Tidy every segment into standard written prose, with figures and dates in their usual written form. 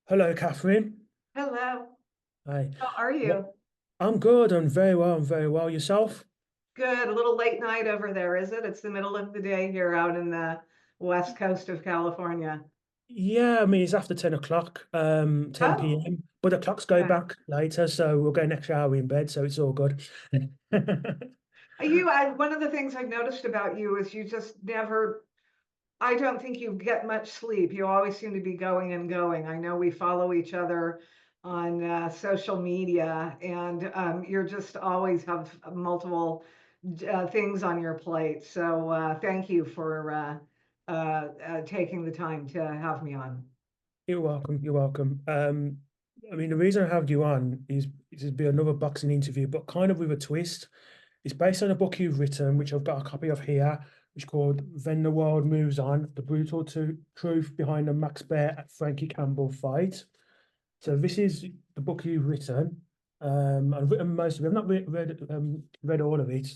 Hello, Catherine. Hello. Hi. How are What? you? I'm good. I'm very well. I'm very well. Yourself? Good. A little late night over there, is it? It's the middle of the day here out in the west coast of California. Yeah, I mean, it's after 10 o'clock, Oh, 10 p.m., but the clocks go okay. back later, so we'll get an extra hour in bed, so it's all good. One of the things I've noticed about you is you just never, I don't think you get much sleep. You always seem to be going and going. I know we follow each other on social media, and you're just always have multiple things on your plate. So thank you for taking the time to have me on. You're welcome. You're welcome. I mean, the reason I have you on is to be another boxing interview, but kind of with a twist. It's based on a book you've written, which I've got a copy of here, which is called Then the World Moves On, The Brutal Truth Behind the Max Baer at Frankie Campbell Fight. So this is the book you've written. I've written most of it. I've not read all of it.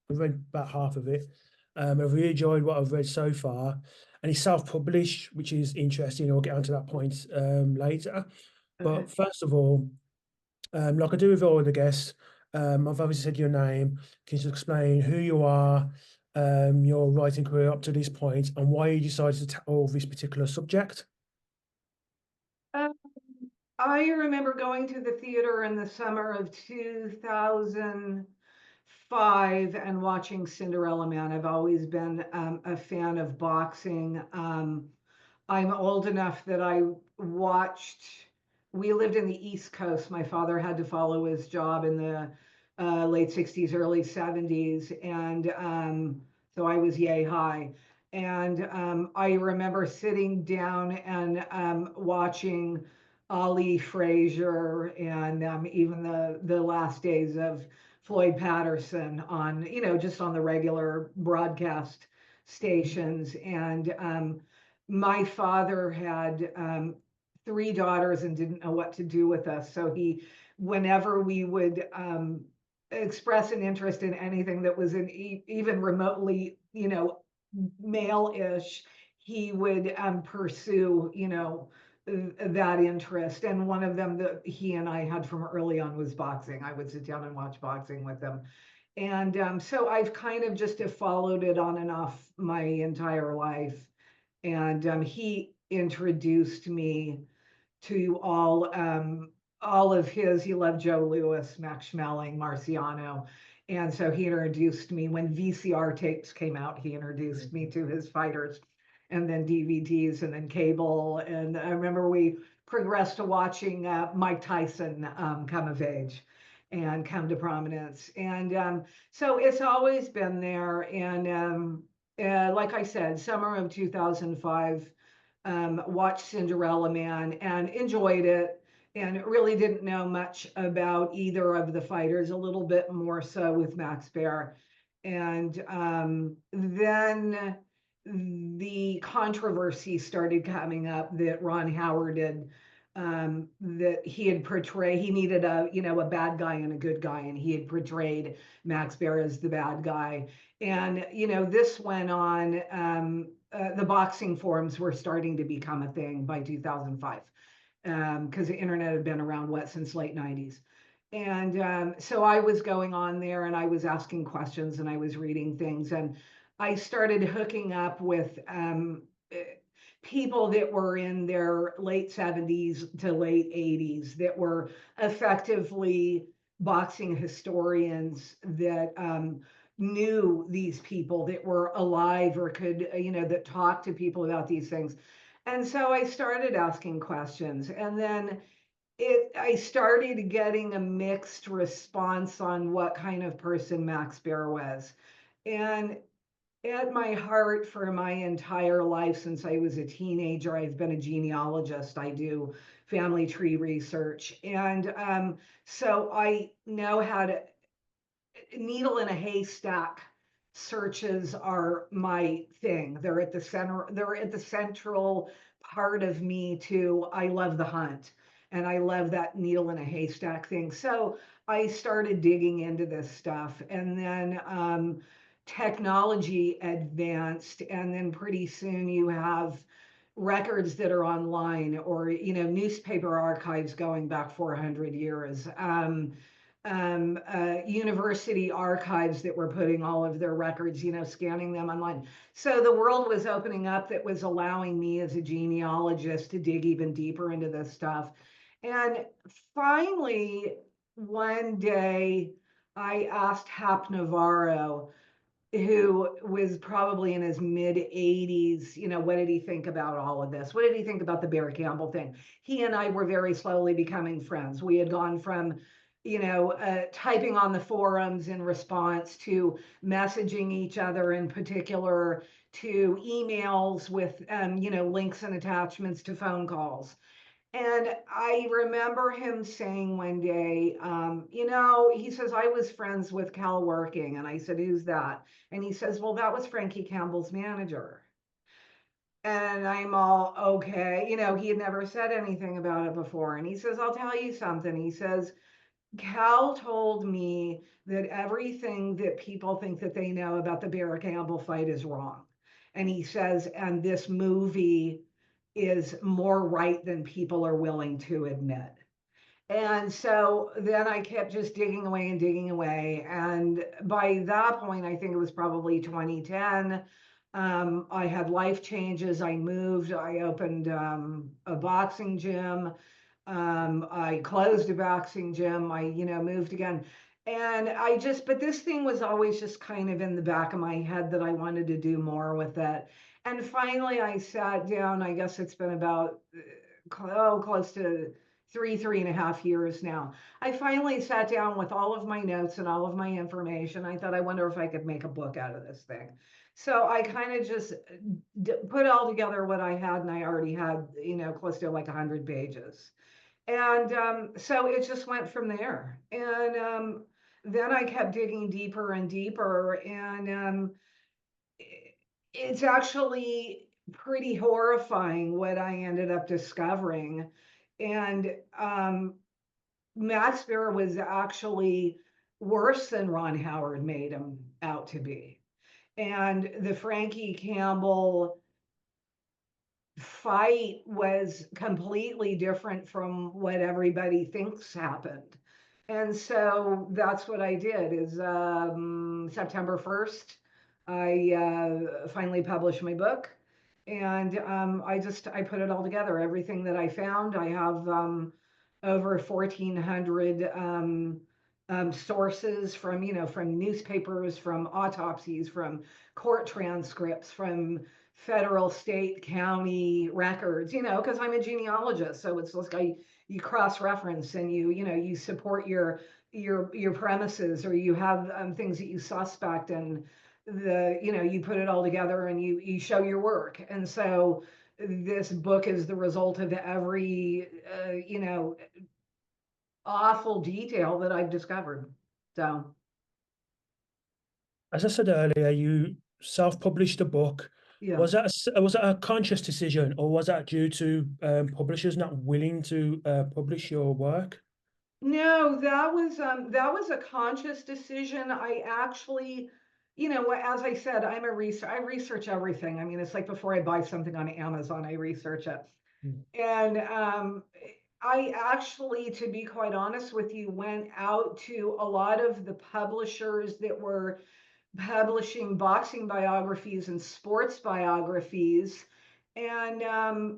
I've read about half of it. I've really enjoyed what I've read so far, and it's self-published, which is interesting. I'll get onto that point later. Okay. But first of all, like I do with all the guests, I've obviously said your name. Can you just explain who you are, your writing career up to this point, and why you decided to tackle this particular subject? Um, I remember going to the theater in the summer of 2005 and watching Cinderella Man. I've always been a fan of boxing. I'm old enough that I watched, we lived in the East Coast. My father had to follow his job in the late 60s, early 70s. And so I was yay high. And I remember sitting down and watching Ali Frazier and even the last days of Floyd Patterson on, just on the regular broadcast stations. And my father had three daughters and didn't know what to do with us. So whenever we would express an interest in anything that was even remotely, male-ish, he would pursue, that interest. And one of them that he and I had from early on was boxing. I would sit down and watch boxing with him. And so I've kind of just have followed it on and off my entire life. And he introduced me to all of his. He loved Joe Louis, Max Schmeling, Marciano. And so he introduced me when VCR tapes came out. He introduced me to his fighters, and then DVDs, and then cable. And I remember we progressed to watching Mike Tyson come of age and come to prominence. And so it's always been there. And like I said, summer of 2005, watched Cinderella Man and enjoyed it, and really didn't know much about either of the fighters, a little bit more so with Max Baer. And then the controversy started coming up that Ron Howard did, that he had portrayed, he needed a bad guy and a good guy, and he had portrayed Max Baer as the bad guy. And this went on. The boxing forums were starting to become a thing by 2005, because the internet had been around since late 90s. And so I was going on there and I was asking questions and I was reading things, and I started hooking up with people that were in their late 70s to late 80s that were effectively boxing historians that knew these people that were alive or could, that talked to people about these things. And so I started asking questions, and then I started getting a mixed response on what kind of person Max Baer was. And at my heart, for my entire life since I was a teenager, I've been a genealogist. I do family tree research. And so I know how to, needle in a haystack searches are my thing. They're at the center, they're at the central part of me too. I love the hunt and I love that needle in a haystack thing. So I started digging into this stuff, and then technology advanced, and then pretty soon you have records that are online, or newspaper archives going back 400 years, university archives that were putting all of their records, scanning them online. So the world was opening up that was allowing me as a genealogist to dig even deeper into this stuff. And finally, one day, I asked Hap Navarro, who was probably in his mid 80s, what did he think about all of this? What did he think about the Barry Campbell thing? He and I were very slowly becoming friends. We had gone from, typing on the forums in response to messaging each other in particular, to emails with, links and attachments to phone calls. And I remember him saying one day, he says, I was friends with Cal Working. And I said, who's that? And he says, well, that was Frankie Campbell's manager. And I'm all, okay. He had never said anything about it before. And he says, I'll tell you something. He says, Cal told me that everything that people think that they know about the Bear Campbell fight is wrong. And he says, and this movie is more right than people are willing to admit. And so then I kept just digging away and digging away. And by that point, I think it was probably 2010. I had life changes. I moved. I opened a boxing gym. I closed a boxing gym. I, moved again. And but this thing was always just kind of in the back of my head that I wanted to do more with it. And finally, I sat down. I guess it's been about, close to 3.5 years now. I finally sat down with all of my notes and all of my information. I thought, I wonder if I could make a book out of this thing. So I kind of just put all together what I had, and I already had, close to like 100 pages. And so it just went from there. And then I kept digging deeper and deeper. And it's actually pretty horrifying what I ended up discovering. And Max Baer was actually worse than Ron Howard made him out to be. And the Frankie Campbell fight was completely different from what everybody thinks happened. And so that's what I did is September 1st, I finally published my book. And I put it all together, everything that I found. I have over 1,400 sources from, from newspapers, from autopsies, from court transcripts, from federal, state, county records, because I'm a genealogist. So it's like you cross-reference, and you support your premises, or you have things that you suspect, and you put it all together, and you show your work. And so this book is the result of every awful detail that I've discovered. So As I said earlier, you self-published a book. yeah. Was that a conscious decision, or was that due to publishers not willing to publish your work? No, that was a conscious decision. I actually, as I said, I research everything. I mean, it's like before I buy something on Amazon, I research it. Mm. And I actually, to be quite honest with you, went out to a lot of the publishers that were publishing boxing biographies and sports biographies. And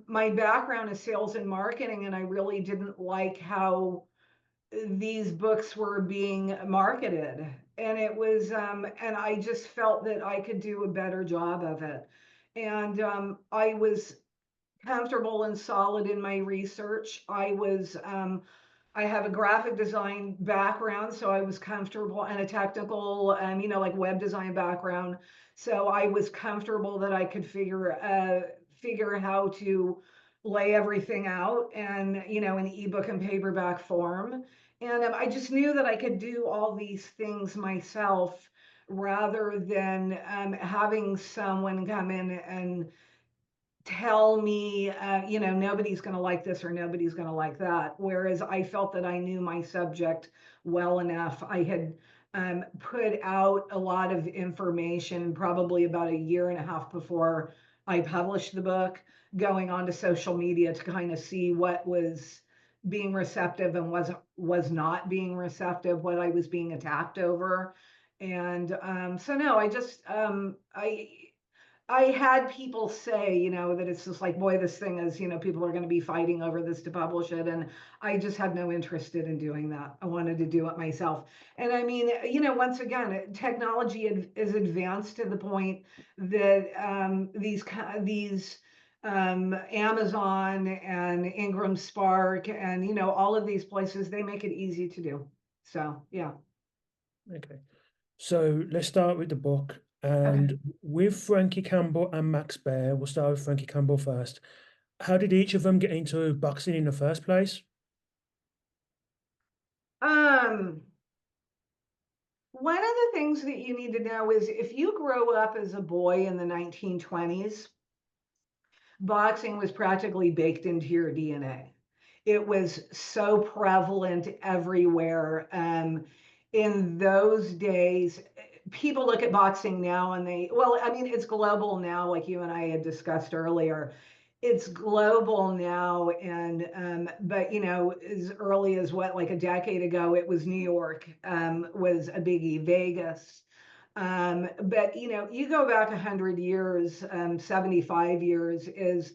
my background is sales and marketing, and I really didn't like how these books were being marketed. And it was, and I just felt that I could do a better job of it. And I was comfortable and solid in my research. I have a graphic design background, so I was comfortable, and a technical, like web design background. So I was comfortable that I could figure how to lay everything out, and in ebook and paperback form. And I just knew that I could do all these things myself, rather than having someone come in and tell me, nobody's going to like this or nobody's going to like that. Whereas I felt that I knew my subject well enough. I had put out a lot of information probably about a year and a half before I published the book. going onto social media to kind of see what was being receptive and was not being receptive, what I was being attacked over. And so no, I had people say, that it's just like, boy, this thing is, people are going to be fighting over this to publish it. And I just had no interest in doing that. I wanted to do it myself. And I mean, once again, technology is advanced to the point that these Amazon and Ingram Spark and, all of these places, they make it easy to do. So, yeah. Okay. So let's start with the book. Okay. And with Frankie Campbell and Max Baer, we'll start with Frankie Campbell first. How did each of them get into boxing in the first place? Um, One of the things that you need to know is if you grow up as a boy in the 1920s, boxing was practically baked into your DNA. It was so prevalent everywhere. In those days, people look at boxing now and well, I mean, it's global now, like you and I had discussed earlier. It's global now, and but as early as what, like a decade ago, it was New York, was a biggie, Vegas. But you go back 100 years, 75 years is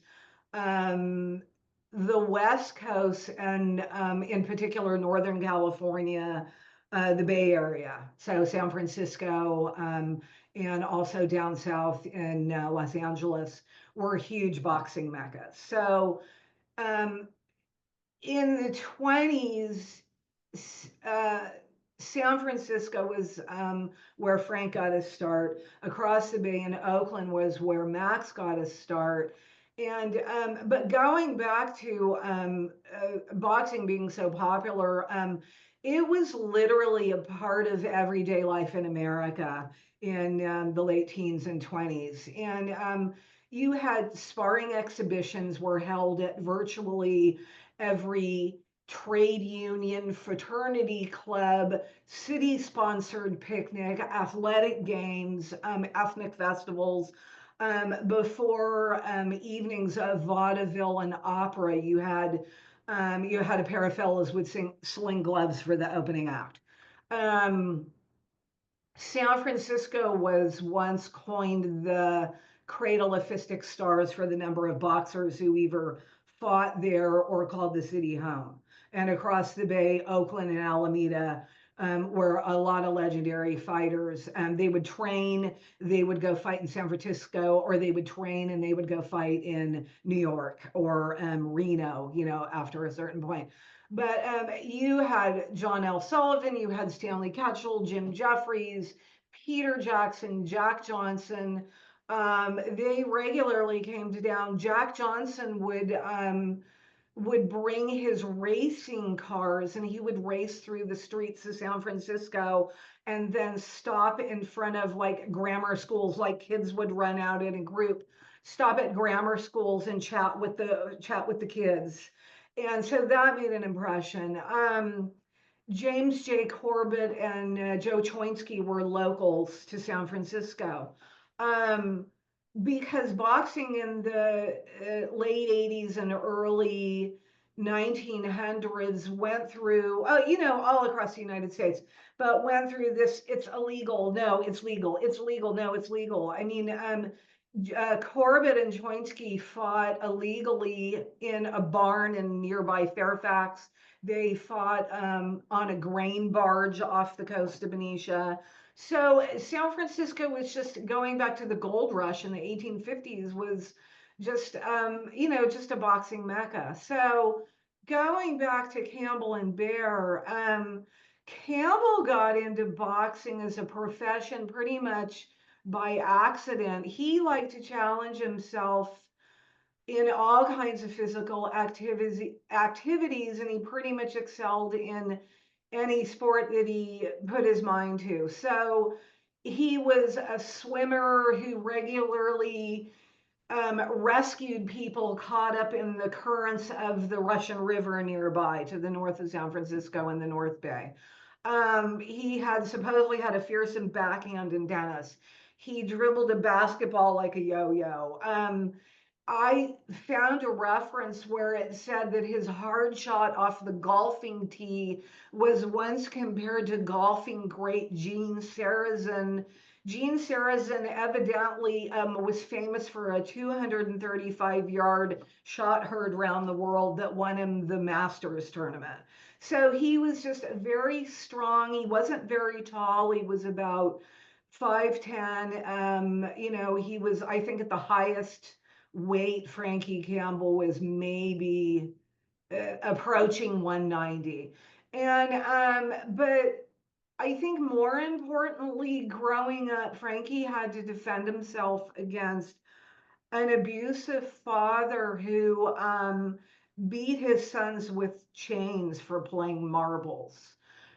um, the West Coast and in particular Northern California, the Bay Area, so San Francisco, and also down south in Los Angeles were huge boxing meccas. So um, in the 20s, uh, San Francisco was where Frank got his start. Across the bay in Oakland was where Max got his start. And but going back to boxing being so popular, it was literally a part of everyday life in America in the late teens and 20s. And you had sparring exhibitions were held at virtually every trade union, fraternity club, city sponsored picnic, athletic games, ethnic festivals. Before evenings of vaudeville and opera, you had a pair of fellows would sling gloves for the opening act. Um, San Francisco was once coined the cradle of fistic stars for the number of boxers who either fought there or called the city home. And across the bay, Oakland and Alameda were a lot of legendary fighters. They would train, they would go fight in San Francisco, or they would train and they would go fight in New York or Reno, after a certain point. But you had John L. Sullivan, you had Stanley Ketchel, Jim Jeffries, Peter Jackson, Jack Johnson. They regularly came to town. Jack Johnson would bring his racing cars and he would race through the streets of San Francisco and then stop in front of like grammar schools, like kids would run out in a group, stop at grammar schools and chat with the kids. And so that made an impression. James J. Corbett and Joe Choinsky were locals to San Francisco. Um, because boxing in the late 80s and early 1900s went through, all across the United States, but went through this, it's illegal, no, it's legal, it's legal, no, it's legal. I mean, Corbett and Choinsky fought illegally in a barn in nearby Fairfax. They fought on a grain barge off the coast of Benicia. So San Francisco was just going back to the gold rush in the 1850s was just, just a boxing mecca. So going back to Campbell and Baer, Campbell got into boxing as a profession pretty much by accident. He liked to challenge himself in all kinds of physical activities, and he pretty much excelled in any sport that he put his mind to. So he was a swimmer who regularly rescued people caught up in the currents of the Russian River nearby to the north of San Francisco in the North Bay. He had supposedly had a fearsome backhand in tennis. He dribbled a basketball like a yo-yo. I found a reference where it said that his hard shot off the golfing tee was once compared to golfing great Gene Sarazen. Gene Sarazen evidently was famous for a 235-yard shot heard around the world that won him the Masters tournament. So he was just very strong. He wasn't very tall. He was about 5'10". He was, I think, at the highest weight Frankie Campbell was maybe approaching 190. But I think more importantly, growing up, Frankie had to defend himself against an abusive father who beat his sons with chains for playing marbles,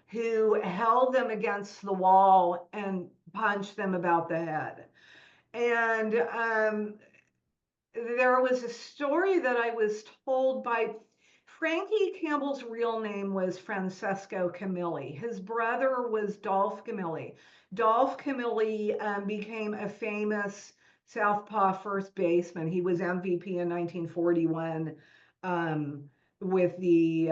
who held them against the wall and punched them about the head. And there was a story that I was told by Frankie Campbell's real name was Francesco Camilli. His brother was Dolph Camilli. Dolph Camilli became a famous Southpaw first baseman. He was MVP in 1941 um, with the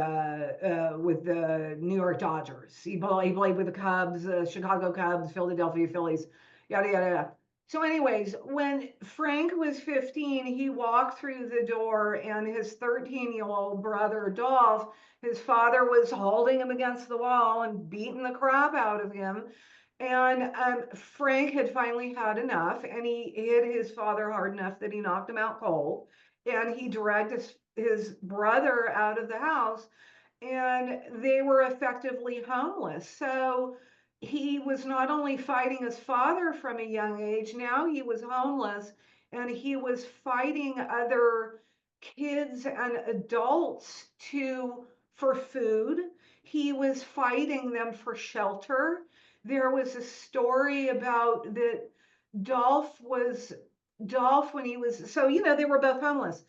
New York Dodgers. He played with the Cubs, Chicago Cubs, Philadelphia Phillies, yada yada yada. So, anyways, when Frank was 15, he walked through the door, and his 13-year-old brother, Dolph, his father was holding him against the wall and beating the crap out of him. And Frank had finally had enough, and he hit his father hard enough that he knocked him out cold. And he dragged his brother out of the house, and they were effectively homeless. So he was not only fighting his father from a young age, now he was homeless, and he was fighting other kids and adults for food. He was fighting them for shelter. There was a story about that Dolph when he was, so they were both homeless.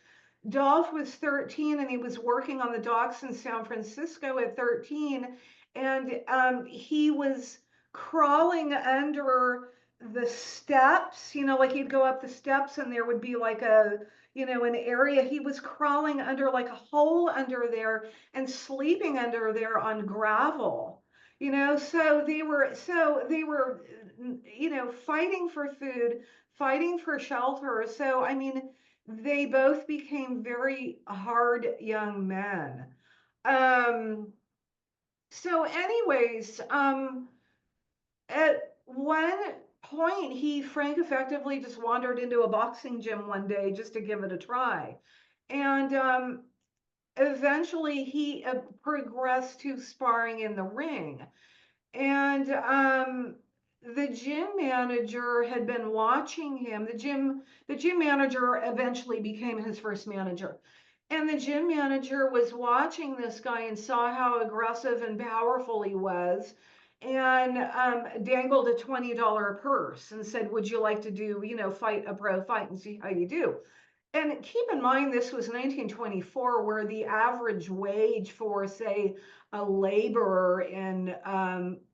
Dolph was 13 and he was working on the docks in San Francisco at 13. And he was crawling under the steps, like he'd go up the steps and there would be like an area. He was crawling under like a hole under there and sleeping under there on gravel. So they were fighting for food, fighting for shelter. So, I mean, they both became very hard young men. Um, so anyways, at one point, Frank effectively just wandered into a boxing gym one day just to give it a try. And eventually he progressed to sparring in the ring. And the gym manager had been watching him. The gym manager eventually became his first manager. And the gym manager was watching this guy and saw how aggressive and powerful he was, and dangled a $20 purse and said, "Would you like to fight a pro fight and see how you do?" And keep in mind, this was 1924, where the average wage for, say, a laborer in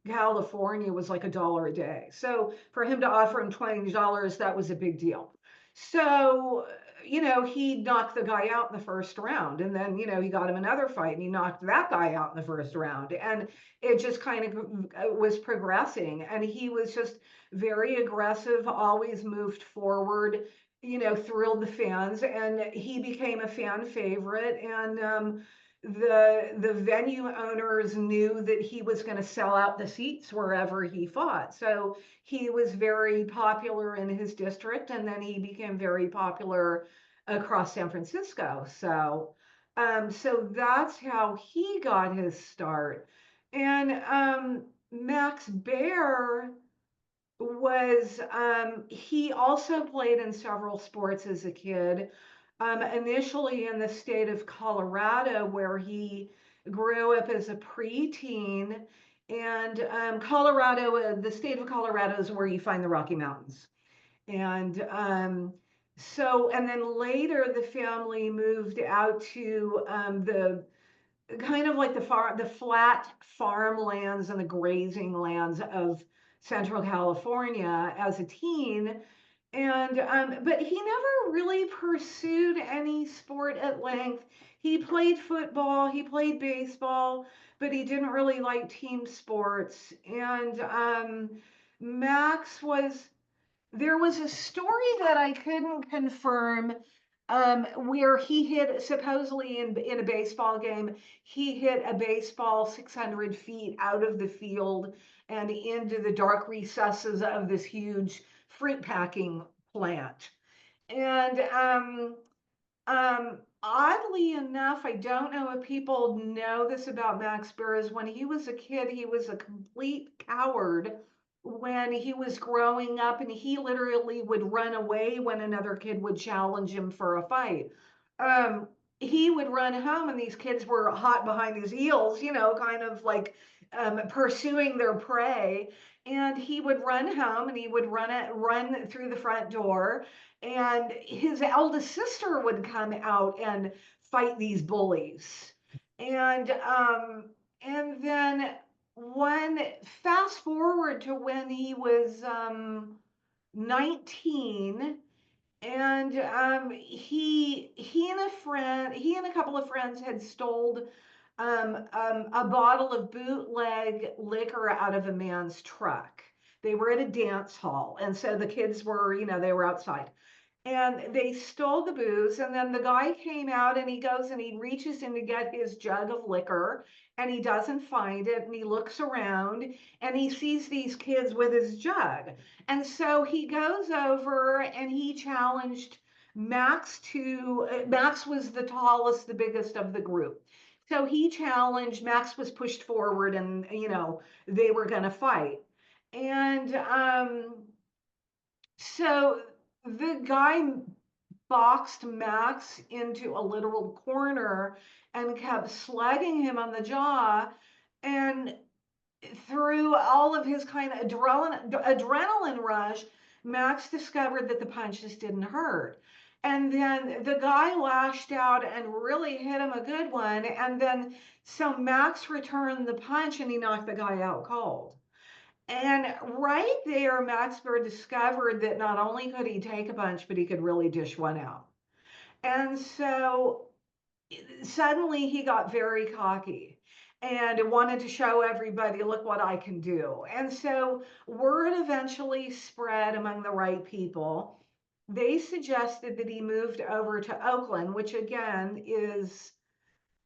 California was like $1 a day. So for him to offer him $20, that was a big deal. So, he knocked the guy out in the first round. And then, he got him another fight and he knocked that guy out in the first round. And it just kind of was progressing. And he was just very aggressive, always moved forward, thrilled the fans, and he became a fan favorite. And the venue owners knew that he was going to sell out the seats wherever he fought. So he was very popular in his district, and then he became very popular across San Francisco. So that's how he got his start. And Max Baer he also played in several sports as a kid, initially in the state of Colorado, where he grew up as a preteen. And the state of Colorado is where you find the Rocky Mountains. And and then later the family moved out to the kind of like the flat farmlands and the grazing lands of Central California as a teen. And but he never really pursued any sport at length. He played football, he played baseball, but he didn't really like team sports. And Max was there was a story that I couldn't confirm, where he hit supposedly in a baseball game, he hit a baseball 600 feet out of the field and into the dark recesses of this huge fruit packing plant. And oddly enough, I don't know if people know this about Max Baer, is when he was a kid, he was a complete coward when he was growing up, and he literally would run away when another kid would challenge him for a fight. Um, he would run home, and these kids were hot behind his heels, kind of like pursuing their prey. And he would run home, and he would run through the front door, and his eldest sister would come out and fight these bullies. And then one fast forward to when he was 19, and he and a couple of friends had stole a bottle of bootleg liquor out of a man's truck. They were at a dance hall, and so the kids were, they were outside, and they stole the booze. And then the guy came out, and he goes and he reaches in to get his jug of liquor, and he doesn't find it, and he looks around, and he sees these kids with his jug. And so he goes over and he challenged Max was the tallest, the biggest of the group. So he challenged, Max was pushed forward, and they were going to fight. And so the guy boxed Max into a literal corner and kept slugging him on the jaw. And through all of his kind of adrenaline rush, Max discovered that the punches didn't hurt. And then the guy lashed out and really hit him a good one. And then so Max returned the punch, and he knocked the guy out cold. And right there, Max Baer discovered that not only could he take a punch, but he could really dish one out. And so suddenly he got very cocky and wanted to show everybody, look what I can do. And so word eventually spread among the right people. They suggested that he moved over to Oakland, which again is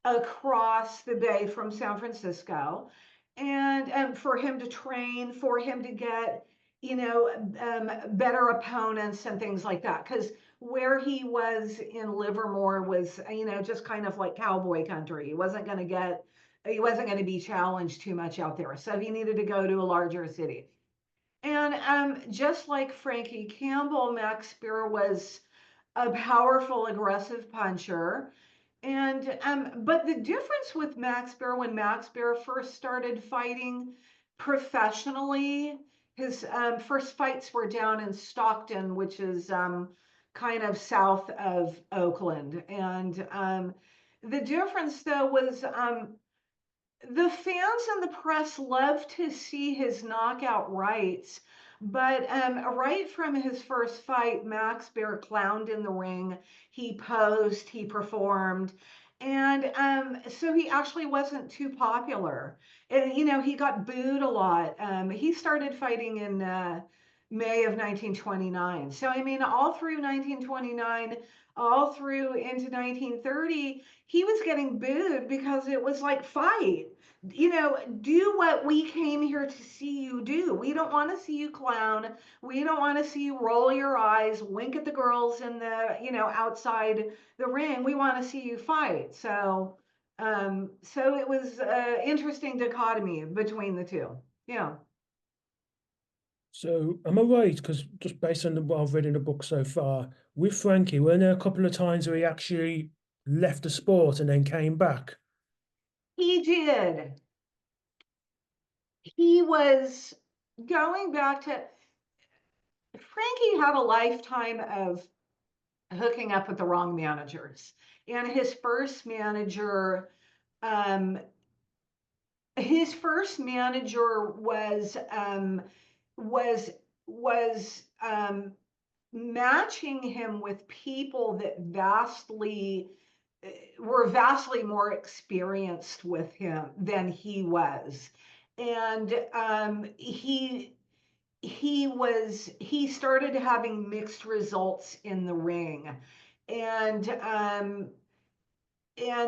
across the bay from San Francisco, and for him to train, for him to get, better opponents and things like that. Because where he was in Livermore was, just kind of like cowboy country. He wasn't going to be challenged too much out there. So he needed to go to a larger city. And just like Frankie Campbell, Max Baer was a powerful, aggressive puncher. And but the difference with Max Baer, when Max Baer first started fighting professionally, his first fights were down in Stockton, which is kind of south of Oakland. And the difference, though, was the fans and the press love to see his knockout rights, but right from his first fight, Max Baer clowned in the ring. He posed, he performed, and so he actually wasn't too popular. And he got booed a lot. He started fighting in May of 1929. So I mean, all through 1929, all through into 1930, he was getting booed because it was like, fight, do what we came here to see you do. We don't want to see you clown. We don't want to see you roll your eyes, wink at the girls in the, outside the ring. We want to see you fight. So it was an interesting dichotomy between the two. Yeah. So am I right? Because just based on what I've read in the book so far, with Frankie, weren't there a couple of times where he actually left the sport and then came back? He did. He was going back to, Frankie had a lifetime of hooking up with the wrong managers. And um, his first manager was was matching him with people that were vastly more experienced with him than he was. And he started having mixed results in the ring. And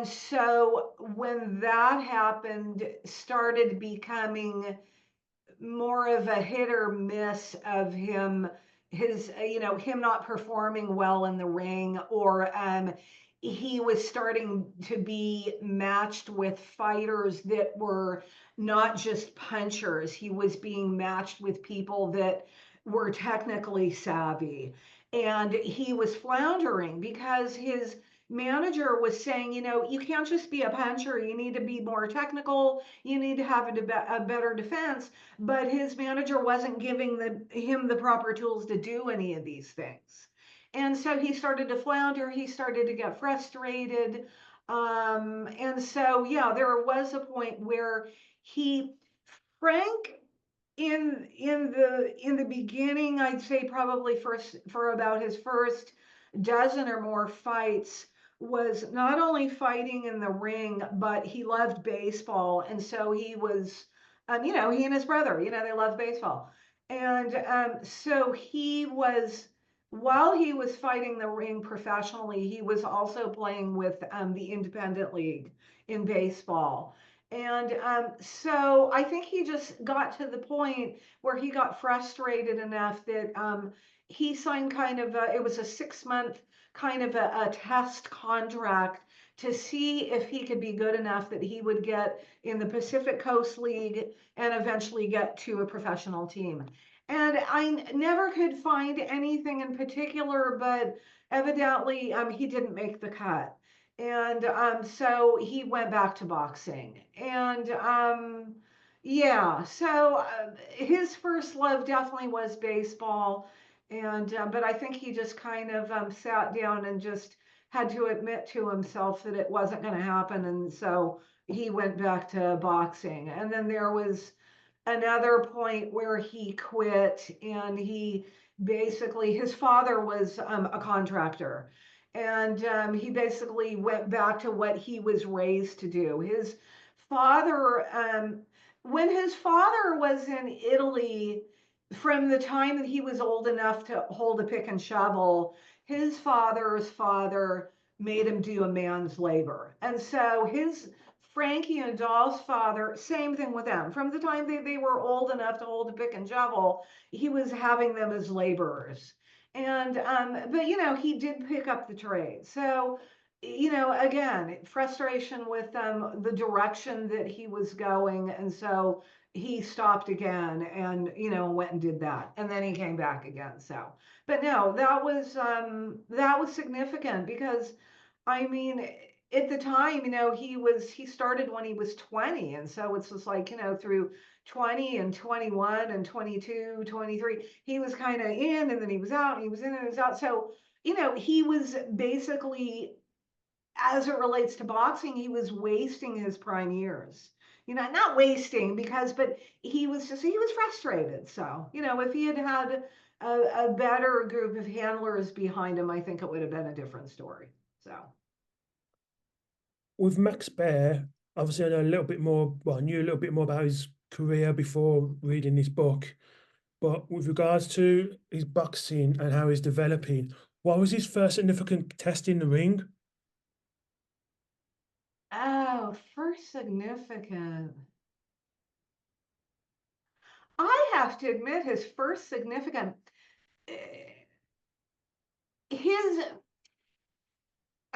so when that happened, started becoming more of a hit or miss of him not performing well in the ring, or he was starting to be matched with fighters that were not just punchers. He was being matched with people that were technically savvy, and he was floundering because his manager was saying, you can't just be a puncher, you need to be more technical, you need to have a better defense. But his manager wasn't giving him the proper tools to do any of these things. And so he started to flounder, he started to get frustrated. And so, yeah, there was a point where he, Frank, in the beginning, I'd say probably for about his first dozen or more fights, was not only fighting in the ring, but he loved baseball. And so he was, he and his brother, they loved baseball. And so while he was fighting the ring professionally, he was also playing with the independent league in baseball. And so I think he just got to the point where he got frustrated enough that he signed it was a 6-month kind of a test contract to see if he could be good enough that he would get in the Pacific Coast League and eventually get to a professional team. And I never could find anything in particular, but evidently he didn't make the cut. And so he went back to boxing. And yeah, so his first love definitely was baseball. And but I think he just kind of sat down and just had to admit to himself that it wasn't going to happen. And so he went back to boxing. And then there was another point where he quit, and his father was a contractor, and he basically went back to what he was raised to do. His father, when his father was in Italy, from the time that he was old enough to hold a pick and shovel, his father's father made him do a man's labor. And so Frankie and Doll's father, same thing with them. From the time they were old enough to hold a pick and shovel, he was having them as laborers. And but he did pick up the trade. So again, frustration with the direction that he was going, and so he stopped again, and went and did that, and then he came back again. So, but no, that was significant because, I mean, at the time, he started when he was 20. And so it's just like, through 20 and 21 and 22, 23, he was kind of in, and then he was out, and he was in and he was out. So, he was basically, as it relates to boxing, he was wasting his prime years. Not wasting but he was frustrated. So, if he had had a better group of handlers behind him, I think it would have been a different story. So. With Max Baer, obviously I know a little bit more, well, I knew a little bit more about his career before reading this book, but with regards to his boxing and how he's developing, what was his first significant test in the ring? Oh, first significant. I have to admit, his first significant, eh, his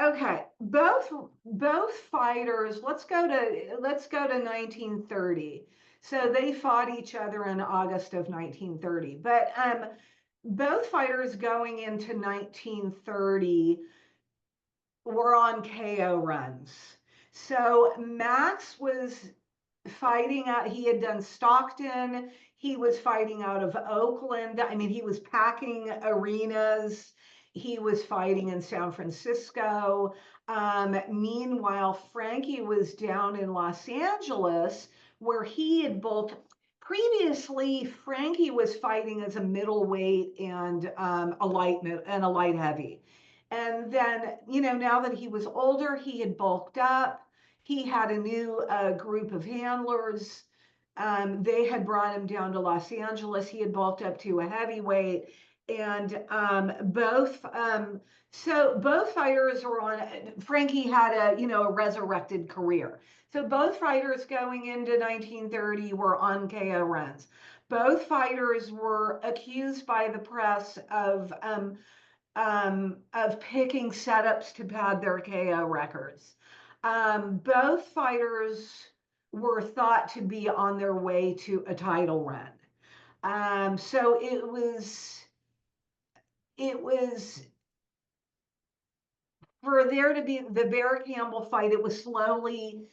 okay, both fighters, let's go to 1930. So they fought each other in August of 1930. But both fighters going into 1930 were on KO runs. So Max was fighting out, he had done Stockton, he was fighting out of Oakland. I mean, he was packing arenas, he was fighting in San Francisco. Meanwhile, Frankie was down in Los Angeles, where he had both previously Frankie was fighting as a middleweight and a light heavy. And then, now that he was older, he had bulked up. He had a new group of handlers. They had brought him down to Los Angeles. He had bulked up to a heavyweight. And both fighters were on. Frankie had a resurrected career. So both fighters going into 1930 were on KO runs. Both fighters were accused by the press of picking setups to pad their KO records. Both fighters were thought to be on their way to a title run. So it was for there to be the Baer Campbell fight. It was slowly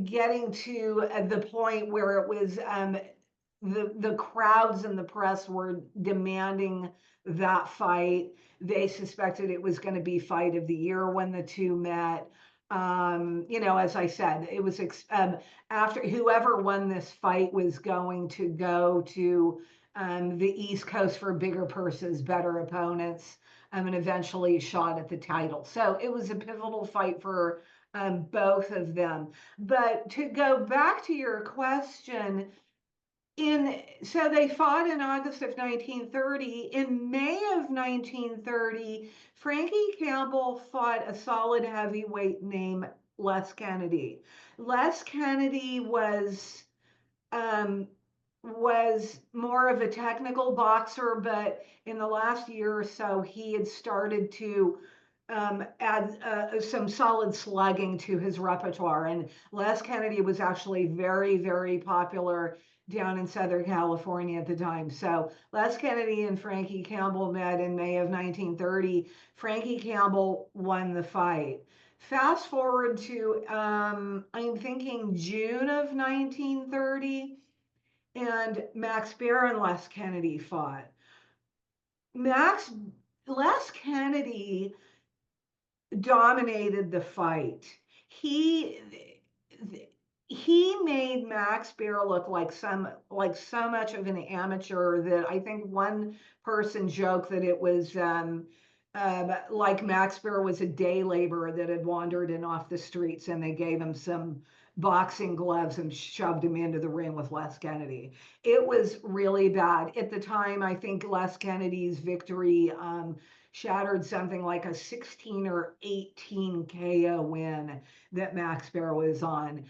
getting to the point where it was the crowds and the press were demanding that fight. They suspected it was going to be fight of the year when the two met. As I said, it was after whoever won this fight was going to go to the East Coast for bigger purses, better opponents, and eventually shot at the title. So it was a pivotal fight for both of them. But to go back to your question, so they fought in August of 1930. In May of 1930, Frankie Campbell fought a solid heavyweight named Les Kennedy. Les Kennedy was more of a technical boxer, but in the last year or so, he had started to add some solid slugging to his repertoire. And Les Kennedy was actually very, very popular down in Southern California at the time. So Les Kennedy and Frankie Campbell met in May of 1930. Frankie Campbell won the fight. Fast forward to, I'm thinking June of 1930, and Max Baer and Les Kennedy fought. Les Kennedy dominated the fight. He made Max Baer look like so much of an amateur that I think one person joked that it was like Max Baer was a day laborer that had wandered in off the streets, and they gave him some boxing gloves and shoved him into the ring with Les Kennedy. It was really bad. At the time, I think Les Kennedy's victory shattered something like a 16 or 18 KO win that Max Baer was on.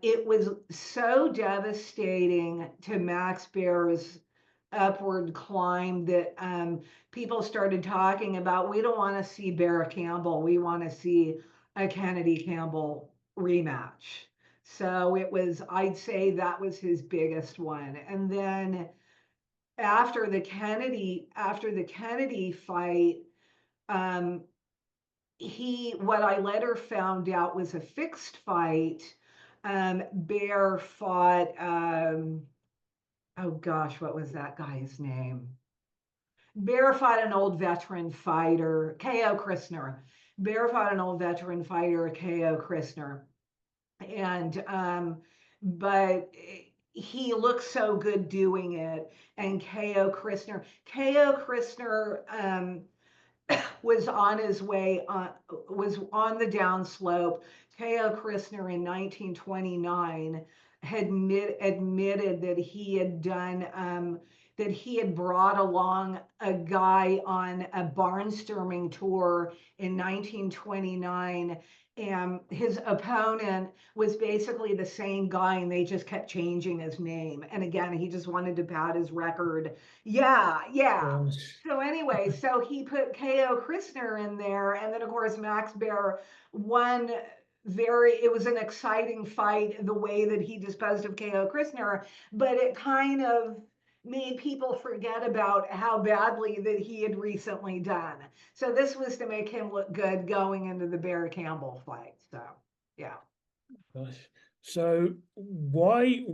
It was so devastating to Max Baer's upward climb that people started talking about, we don't want to see Baer Campbell, we want to see a Kennedy Campbell rematch. So I'd say that was his biggest one. And then after the Kennedy fight, what I later found out was a fixed fight. Baer fought, oh gosh, what was that guy's name? Baer fought an old veteran fighter, K.O. Christner. Baer fought an old veteran fighter, K.O. Christner. But he looked so good doing it. And K.O. Christner was on his way was on the downslope. K.O. Christner in 1929 had admitted that he had done that he had brought along a guy on a barnstorming tour in 1929, and his opponent was basically the same guy, and they just kept changing his name. And again, he just wanted to pad his record. Yeah. Gosh. So anyway, so he put K.O. Christner in there, and then of course Max Baer won. It was an exciting fight, the way that he disposed of K.O. Christner, but it kind of made people forget about how badly that he had recently done. So this was to make him look good going into the Baer Campbell fight. So yeah. Gosh. So why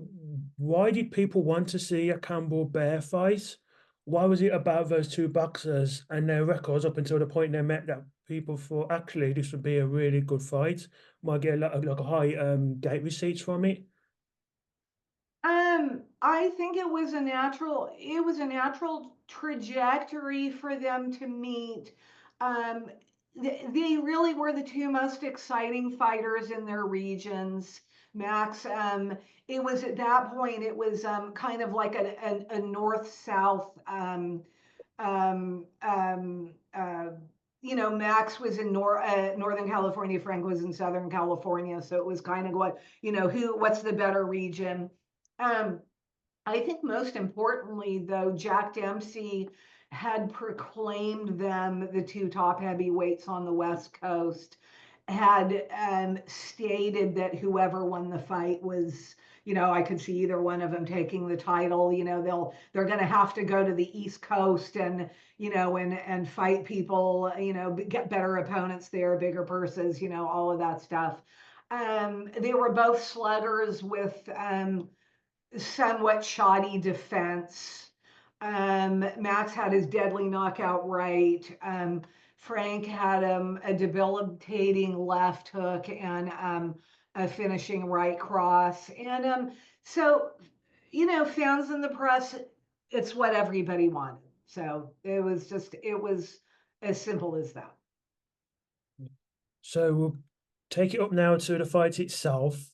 did people want to see a Campbell Bear fight? Why was it about those two boxers and their records up until the point they met that people thought actually this would be a really good fight? Might get a lot of like a high gate receipts from it. I think it was a natural trajectory for them to meet. Um, they really were the two most exciting fighters in their regions. Max, it was at that point, it was kind of like a north-south um, um, uh, Max was in Northern California, Frank was in Southern California. So it was kind of what, what's the better region? Um, I think most importantly, though, Jack Dempsey had proclaimed them the two top heavyweights on the West Coast, had stated that whoever won the fight was, I could see either one of them taking the title. They're going to have to go to the East Coast and, and fight people, get better opponents there, bigger purses, all of that stuff. They were both sluggers with somewhat shoddy defense. Max had his deadly knockout right. Frank had a debilitating left hook and a finishing right cross. And so, fans in the press, it's what everybody wanted. So it was as simple as that. So we'll take it up now to the fight itself.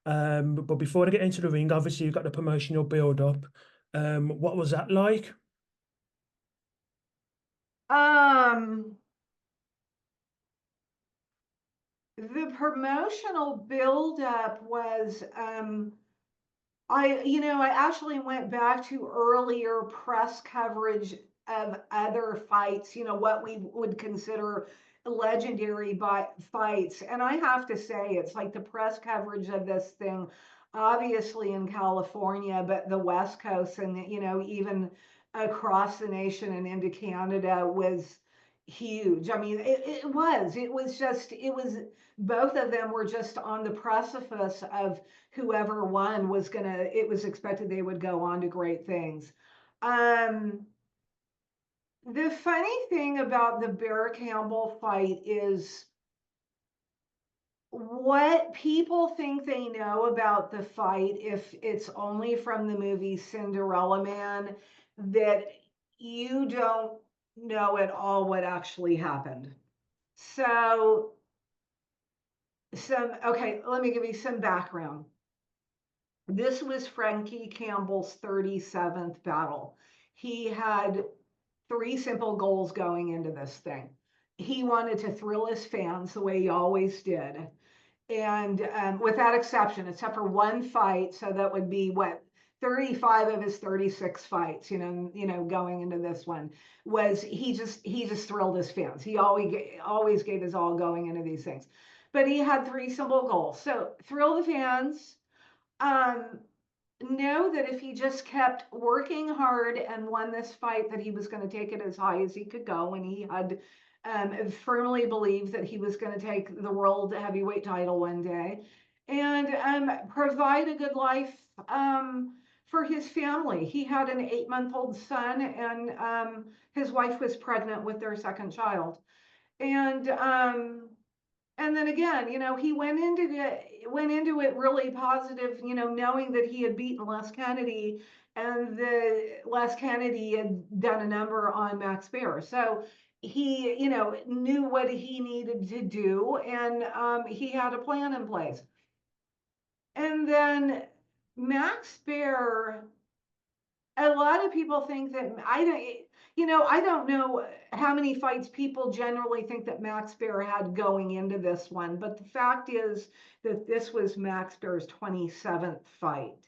But before I get into the ring, obviously you've got the promotional build up. What was that like? Um, the promotional buildup was I actually went back to earlier press coverage of other fights, what we would consider legendary fights. And I have to say, it's like the press coverage of this thing, obviously in California, but the West Coast and, even across the nation and into Canada was huge. I mean, both of them were just on the precipice of whoever won it was expected they would go on to great things. Um, the funny thing about the Bear Campbell fight is what people think they know about the fight, if it's only from the movie Cinderella Man, that you don't know at all what actually happened. So, okay, let me give you some background. This was Frankie Campbell's 37th battle. He had three simple goals going into this thing. He wanted to thrill his fans the way he always did. And without exception, except for one fight, so that would be what 35 of his 36 fights, going into this one, was he just thrilled his fans. He always gave his all going into these things. But he had three simple goals. So thrill the fans, um, know that if he just kept working hard and won this fight, that he was going to take it as high as he could go. And he had firmly believed that he was going to take the world heavyweight title one day and provide a good life for his family. He had an 8-month-old son, and his wife was pregnant with their second child. And then again, he went into it really positive, knowing that he had beaten Les Kennedy, and the Les Kennedy had done a number on Max Baer. So he, knew what he needed to do, and he had a plan in place. And then Max Baer, a lot of people think that I don't know how many fights people generally think that Max Baer had going into this one, but the fact is that this was Max Baer's 27th fight.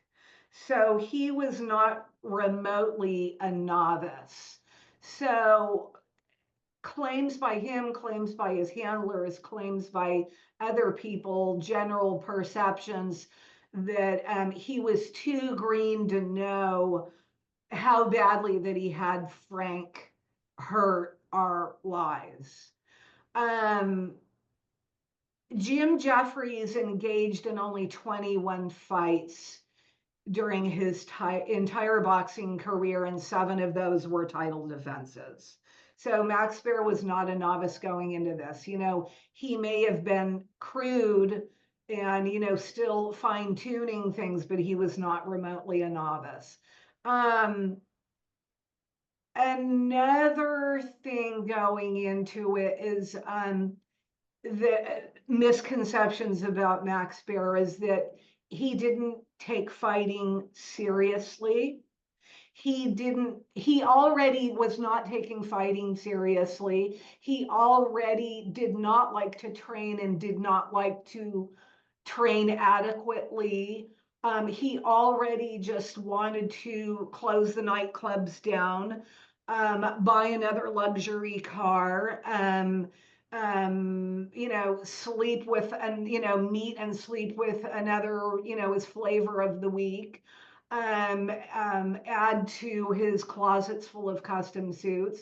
So he was not remotely a novice. So claims by him, claims by his handlers, claims by other people, general perceptions that he was too green to know how badly that he had Frank hurt our lives. Um, Jim Jeffries engaged in only 21 fights during his entire boxing career, and 7 of those were title defenses. So Max Baer was not a novice going into this. He may have been crude and, still fine tuning things, but he was not remotely a novice. Another thing going into it is the misconceptions about Max Baer is that he didn't take fighting seriously. He already was not taking fighting seriously. He already did not like to train and did not like to train adequately. He already just wanted to close the nightclubs down, buy another luxury car, sleep with, and, meet and sleep with another, his flavor of the week, add to his closets full of custom suits.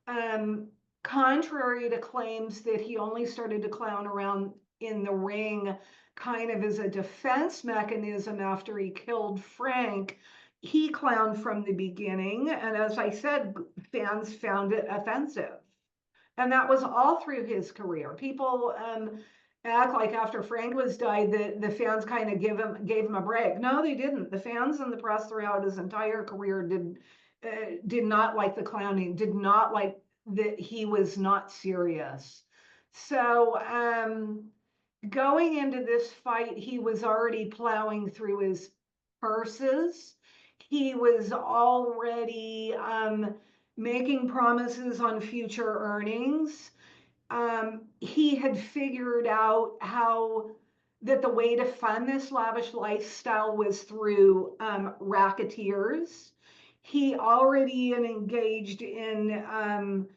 Um, Contrary to claims that he only started to clown around in the ring kind of as a defense mechanism after he killed Frank, he clowned from the beginning. And as I said, fans found it offensive. And that was all through his career. People act like after Frank was died, the fans kind of gave him a break. No, they didn't. The fans and the press throughout his entire career did not like the clowning, did not like that he was not serious. So going into this fight, he was already plowing through his purses. He was already making promises on future earnings. He had figured out how that the way to fund this lavish lifestyle was through racketeers. He already engaged in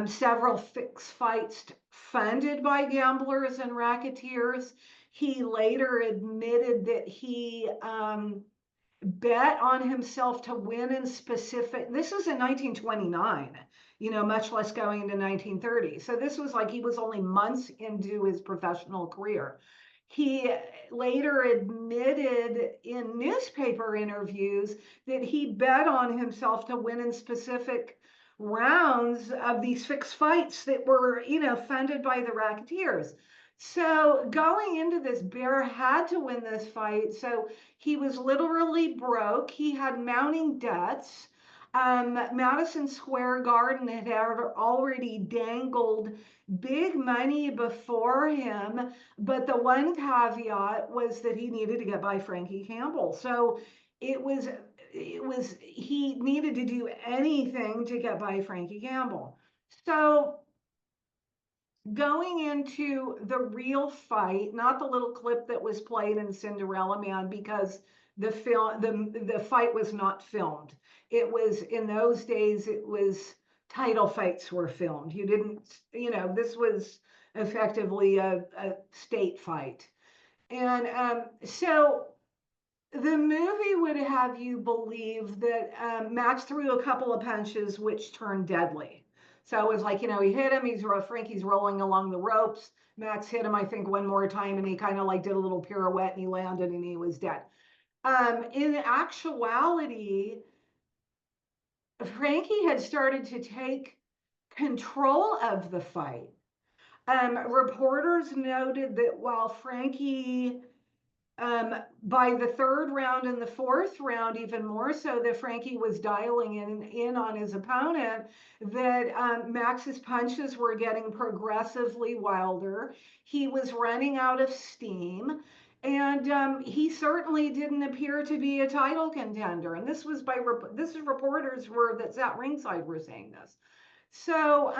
several fixed fights funded by gamblers and racketeers. He later admitted that he bet on himself to win in specific. This is in 1929, much less going into 1930. So this was like he was only months into his professional career. He later admitted in newspaper interviews that he bet on himself to win in specific rounds of these fixed fights that were, funded by the racketeers. So going into this, Baer had to win this fight. So he was literally broke. He had mounting debts. Madison Square Garden had already dangled big money before him, but the one caveat was that he needed to get by Frankie Campbell. So it was he needed to do anything to get by Frankie Campbell. So going into the real fight, not the little clip that was played in Cinderella Man, because the fight was not filmed. It was, in those days, it was title fights were filmed. You didn't, this was effectively a state fight. And so the movie would have you believe that Max threw a couple of punches which turned deadly. So it was like, he hit him, Frankie's rolling along the ropes. Max hit him, I think, one more time, and he kind of like did a little pirouette and he landed and he was dead. In actuality, Frankie had started to take control of the fight. Reporters noted that while Frankie by the third round and the fourth round, even more so, that Frankie was dialing in on his opponent, that Max's punches were getting progressively wilder. He was running out of steam. And he certainly didn't appear to be a title contender. And this was this is reporters that sat ringside were saying this. So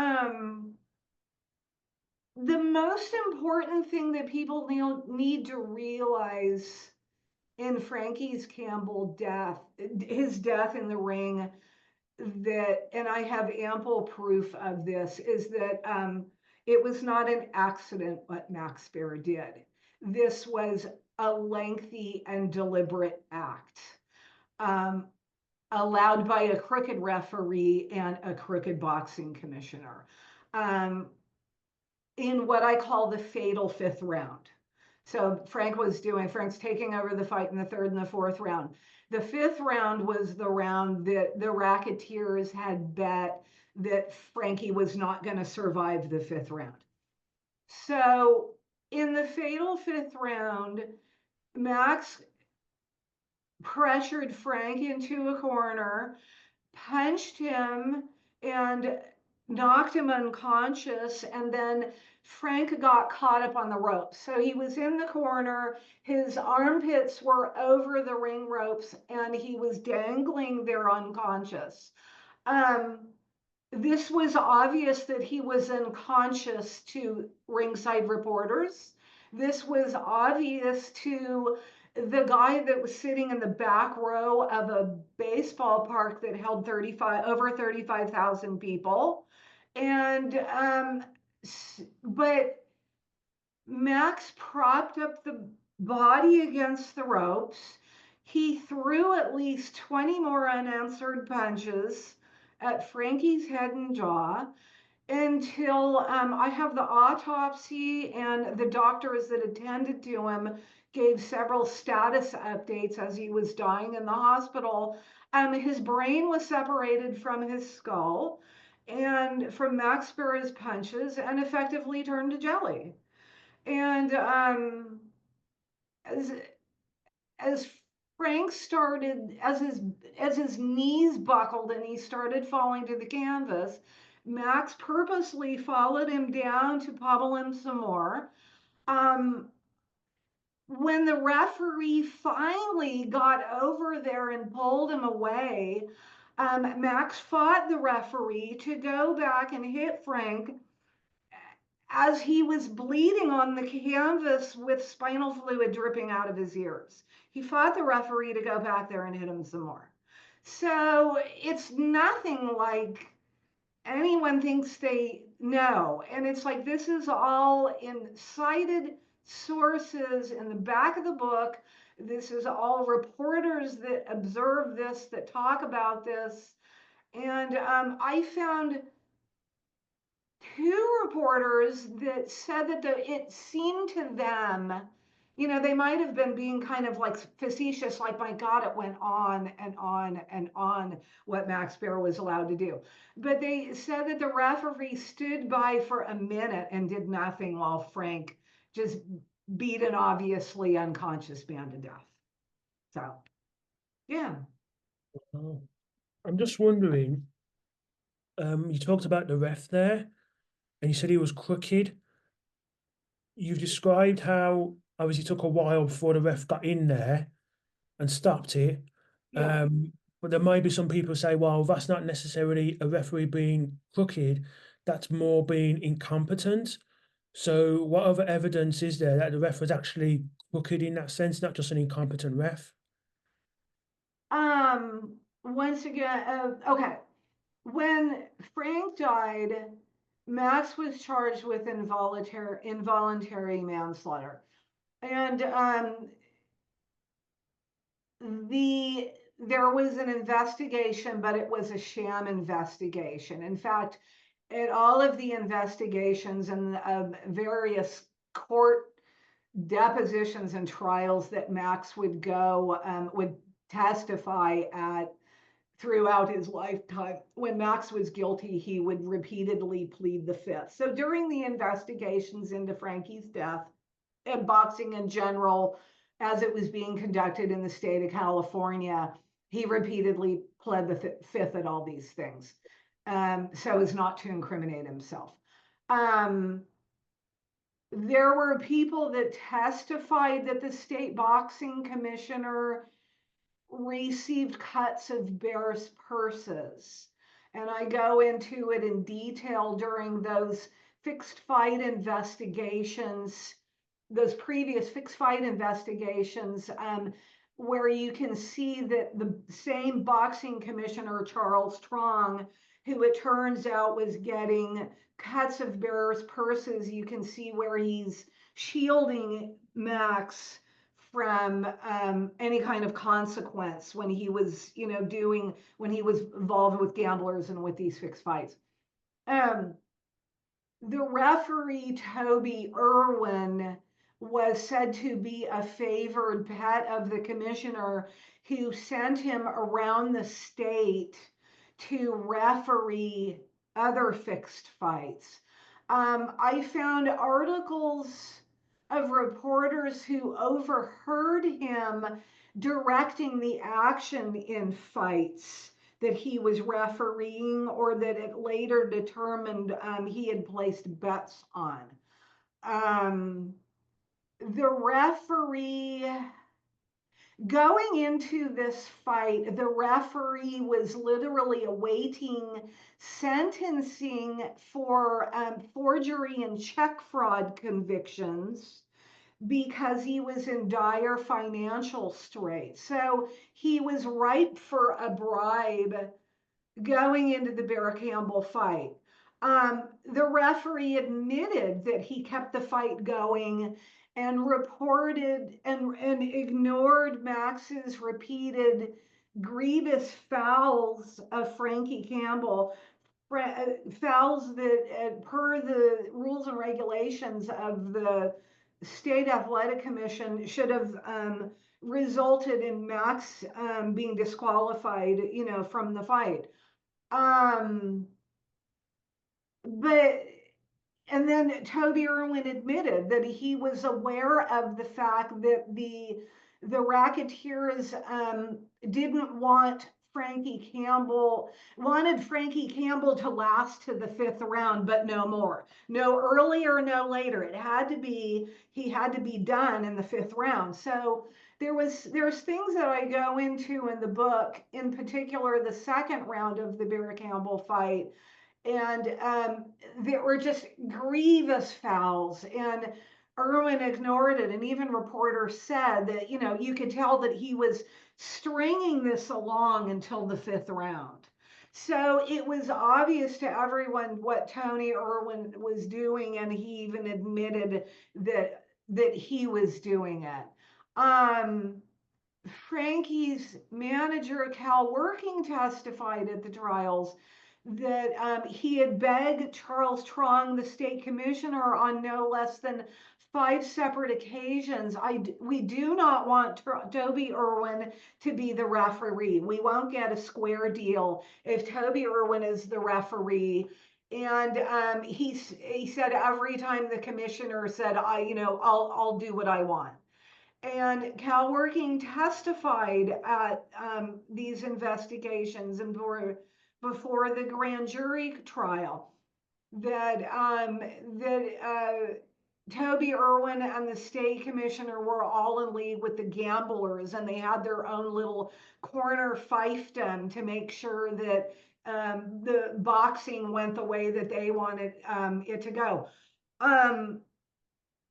the most important thing that people need to realize in Frankie's Campbell death, his death in the ring, and I have ample proof of this, is that it was not an accident what Max Baer did. This was a lengthy and deliberate act, allowed by a crooked referee and a crooked boxing commissioner. In what I call the fatal fifth round. So Frank's taking over the fight in the third and the fourth round. The fifth round was the round that the racketeers had bet that Frankie was not going to survive the fifth round. So In the fatal fifth round, Max pressured Frank into a corner, punched him, and knocked him unconscious. And then Frank got caught up on the ropes. So he was in the corner, his armpits were over the ring ropes, and he was dangling there unconscious. Um, this was obvious that he was unconscious to ringside reporters. This was obvious to the guy that was sitting in the back row of a baseball park that held over 35,000 people. And but Max propped up the body against the ropes. He threw at least 20 more unanswered punches at Frankie's head and jaw until I have the autopsy, and the doctors that attended to him gave several status updates as he was dying in the hospital. His brain was separated from his skull and from Max Baer's punches and effectively turned to jelly. And as as Frank started, as his knees buckled and he started falling to the canvas, Max purposely followed him down to pummel him some more. Um, when the referee finally got over there and pulled him away, Max fought the referee to go back and hit Frank as he was bleeding on the canvas with spinal fluid dripping out of his ears. He fought the referee to go back there and hit him some more. So it's nothing like anyone thinks they know. And it's like this is all in cited sources in the back of the book. This is all reporters that observe this, that talk about this. And I found two reporters that said that it seemed to them, they might have been being kind of like facetious, like, my God, it went on and on and on what Max Baer was allowed to do. But they said that the referee stood by for a minute and did nothing while Frank just beat an obviously unconscious man to death. So, yeah. Oh, I'm just wondering, you talked about the ref there, and you said he was crooked. You've described how obviously it took a while before the ref got in there and stopped it. Yeah. But there might be some people say, well, that's not necessarily a referee being crooked, that's more being incompetent. So what other evidence is there that the ref was actually crooked in that sense, not just an incompetent ref? Once again, okay. When Frank died, Max was charged with involuntary manslaughter. And there was an investigation, but it was a sham investigation. In fact, at all of the investigations and various court depositions and trials that Max would testify at throughout his lifetime, when Max was guilty, he would repeatedly plead the fifth. So during the investigations into Frankie's death and boxing in general, as it was being conducted in the state of California, he repeatedly pled the fifth at all these things, so as not to incriminate himself. There were people that testified that the state boxing commissioner received cuts of Baer's purses. And I go into it in detail during those fixed fight investigations, those previous fixed fight investigations, where you can see that the same boxing commissioner, Charles Trong, who it turns out was getting cuts of Baer's purses, you can see where he's shielding Max from any kind of consequence when he was, when he was involved with gamblers and with these fixed fights. The referee, Toby Irwin, was said to be a favored pet of the commissioner, who sent him around the state to referee other fixed fights. I found articles of reporters who overheard him directing the action in fights that he was refereeing or that it later determined he had placed bets on. The referee, going into this fight, the referee was literally awaiting sentencing for forgery and check fraud convictions because he was in dire financial straits. So he was ripe for a bribe going into the Bear Campbell fight. The referee admitted that he kept the fight going and reported and ignored Max's repeated grievous fouls of Frankie Campbell, fouls that, per the rules and regulations of the State Athletic Commission, should have resulted in Max being disqualified, from the fight. Um, but and then Toby Irwin admitted that he was aware of the fact that the racketeers didn't want wanted Frankie Campbell to last to the 5th round, but no more. No earlier, no later. He had to be done in the 5th round. So there's things that I go into in the book, in particular the second round of the Bear Campbell fight, and there were just grievous fouls, and Irwin ignored it. And even reporters said that, you could tell that he was stringing this along until the 5th round. So it was obvious to everyone what Tony Irwin was doing, and he even admitted that he was doing it. Frankie's manager, Cal Working, testified at the trials that he had begged Charles Trong, the state commissioner, on no less than 5 separate occasions. We do not want Toby Irwin to be the referee. We won't get a square deal if Toby Irwin is the referee. And he said every time the commissioner said, I'll do what I want. And Cal Working testified at these investigations and before the grand jury trial that Toby Irwin and the state commissioner were all in league with the gamblers, and they had their own little corner fiefdom to make sure that the boxing went the way that they wanted it to go.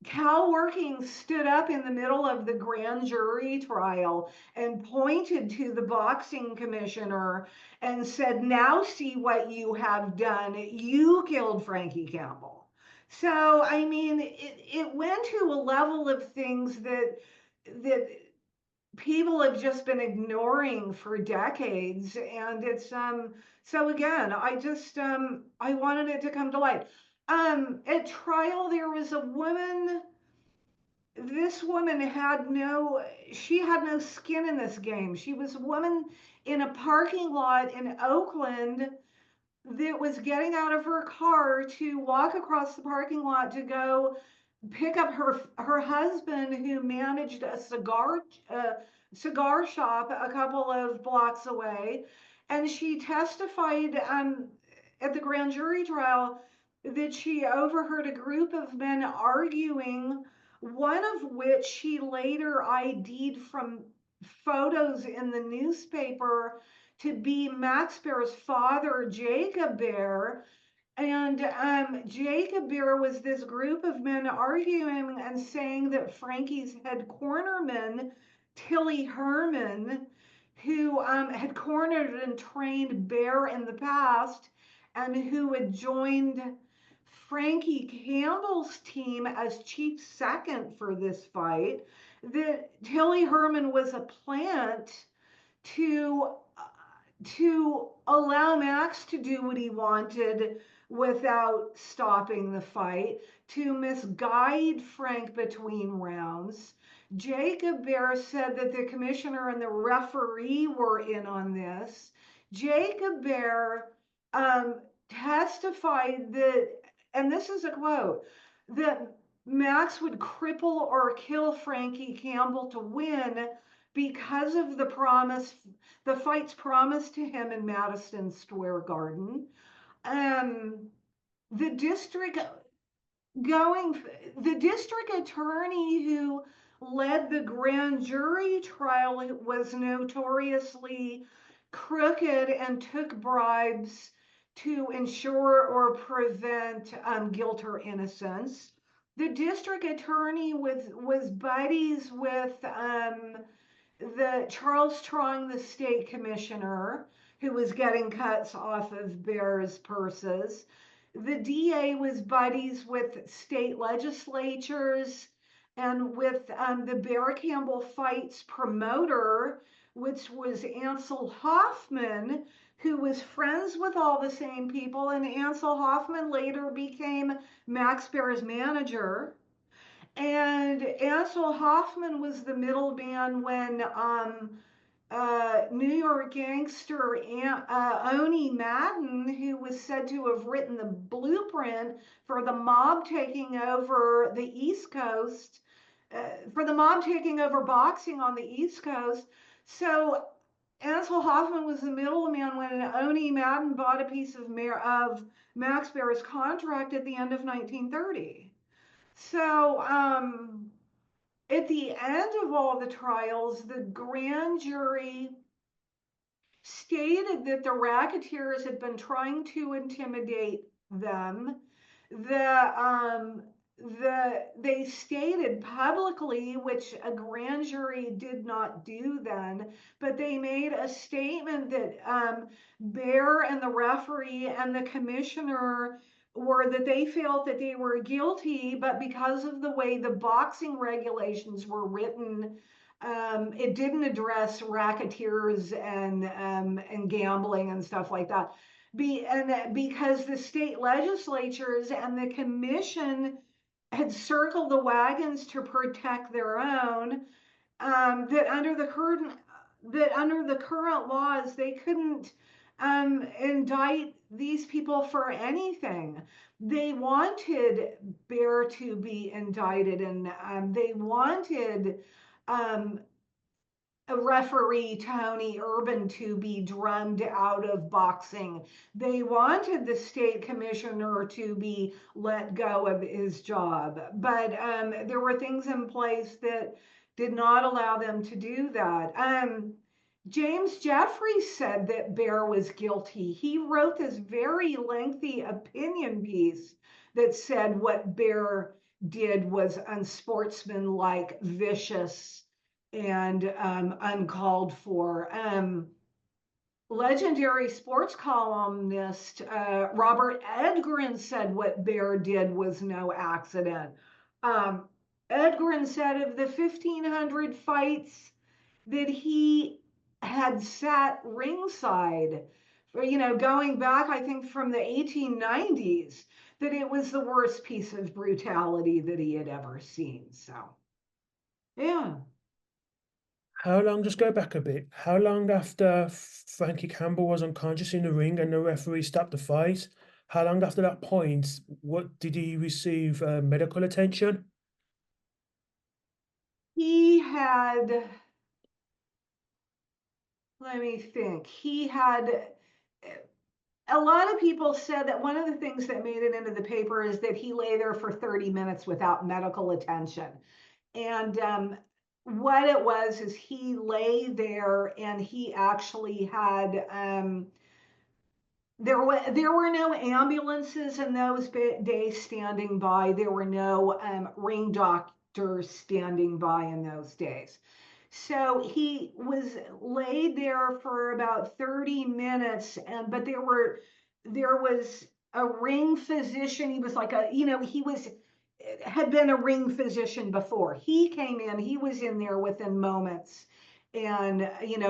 Cal Working stood up in the middle of the grand jury trial and pointed to the boxing commissioner and said, "Now see what you have done. You killed Frankie Campbell." So, I mean, it went to a level of things that people have just been ignoring for decades. And it's, so again, I wanted it to come to light. At trial, there was a woman. This woman had no skin in this game. She was a woman in a parking lot in Oakland that was getting out of her car to walk across the parking lot to go pick up her husband, who managed a cigar shop a couple of blocks away. And she testified at the grand jury trial that she overheard a group of men arguing, one of which she later ID'd from photos in the newspaper to be Max Baer's father, Jacob Baer. And Jacob Baer was this group of men arguing and saying that Frankie's head cornerman, Tilly Herman, who had cornered and trained Baer in the past and who had joined Frankie Campbell's team as chief second for this fight, that Tilly Herman was a plant to allow Max to do what he wanted without stopping the fight, to misguide Frank between rounds. Jacob Baer said that the commissioner and the referee were in on this. Jacob Baer testified that, and this is a quote, that Max would cripple or kill Frankie Campbell to win because of the fights promised to him in Madison Square Garden. Um, the district going, the district attorney who led the grand jury trial was notoriously crooked and took bribes to ensure or prevent guilt or innocence. The district attorney was buddies with the Charles Trong, the state commissioner, who was getting cuts off of Baer's purses. The DA was buddies with state legislatures and with the Baer Campbell Fights promoter, which was Ansel Hoffman, who was friends with all the same people. And Ansel Hoffman later became Max Baer's manager. And Ansel Hoffman was the middleman when New York gangster Oni Madden, who was said to have written the blueprint for the mob taking over the East Coast, for the mob taking over boxing on the East Coast. So Ansel Hoffman was the middleman when Oni Madden bought a piece of Max Baer's contract at the end of 1930. So, at the end of all the trials, the grand jury stated that the racketeers had been trying to intimidate them. The they stated publicly, which a grand jury did not do then, but they made a statement that Baer and the referee and the commissioner were that they felt that they were guilty, but because of the way the boxing regulations were written, it didn't address racketeers and gambling and stuff like that. Because the state legislatures and the commission had circled the wagons to protect their own, that under the current laws they couldn't indict these people for anything. They wanted Baer to be indicted, and they wanted um, a referee, Tony Urban, to be drummed out of boxing. They wanted the state commissioner to be let go of his job, but there were things in place that did not allow them to do that. James Jeffries said that Baer was guilty. He wrote this very lengthy opinion piece that said what Baer did was unsportsmanlike, vicious, and uncalled for. Legendary sports columnist Robert Edgren said what Baer did was no accident. Um, Edgren said of the 1,500 fights that he had sat ringside, going back, I think, from the 1890s, that it was the worst piece of brutality that he had ever seen. So, yeah. How long, just go back a bit, how long after Frankie Campbell was unconscious in the ring and the referee stopped the fight, how long after that point, what did he receive medical attention? He had, let me think, he had, a lot of people said that one of the things that made it into the paper is that he lay there for 30 minutes without medical attention. And what it was is he lay there and he actually had there were no ambulances in those days standing by. There were no ring doctors standing by in those days. So he was laid there for about 30 minutes, but there was a ring physician. He was like he had been a ring physician before. He came in, he was in there within moments and,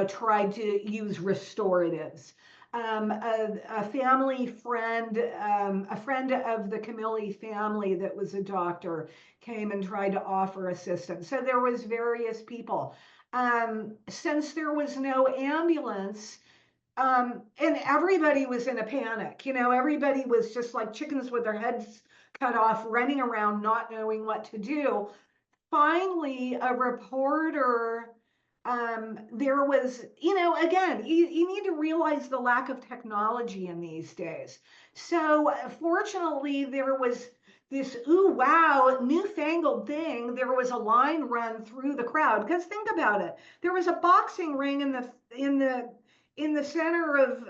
tried to use restoratives. A family friend, a friend of the Camilli family that was a doctor came and tried to offer assistance. So there was various people. Since there was no ambulance, and everybody was in a panic, everybody was just like chickens with their heads cut off, running around, not knowing what to do. Finally, a reporter, there was, again, you need to realize the lack of technology in these days. So fortunately, there was this, ooh, wow, newfangled thing. There was a line run through the crowd. Because think about it. There was a boxing ring in the center of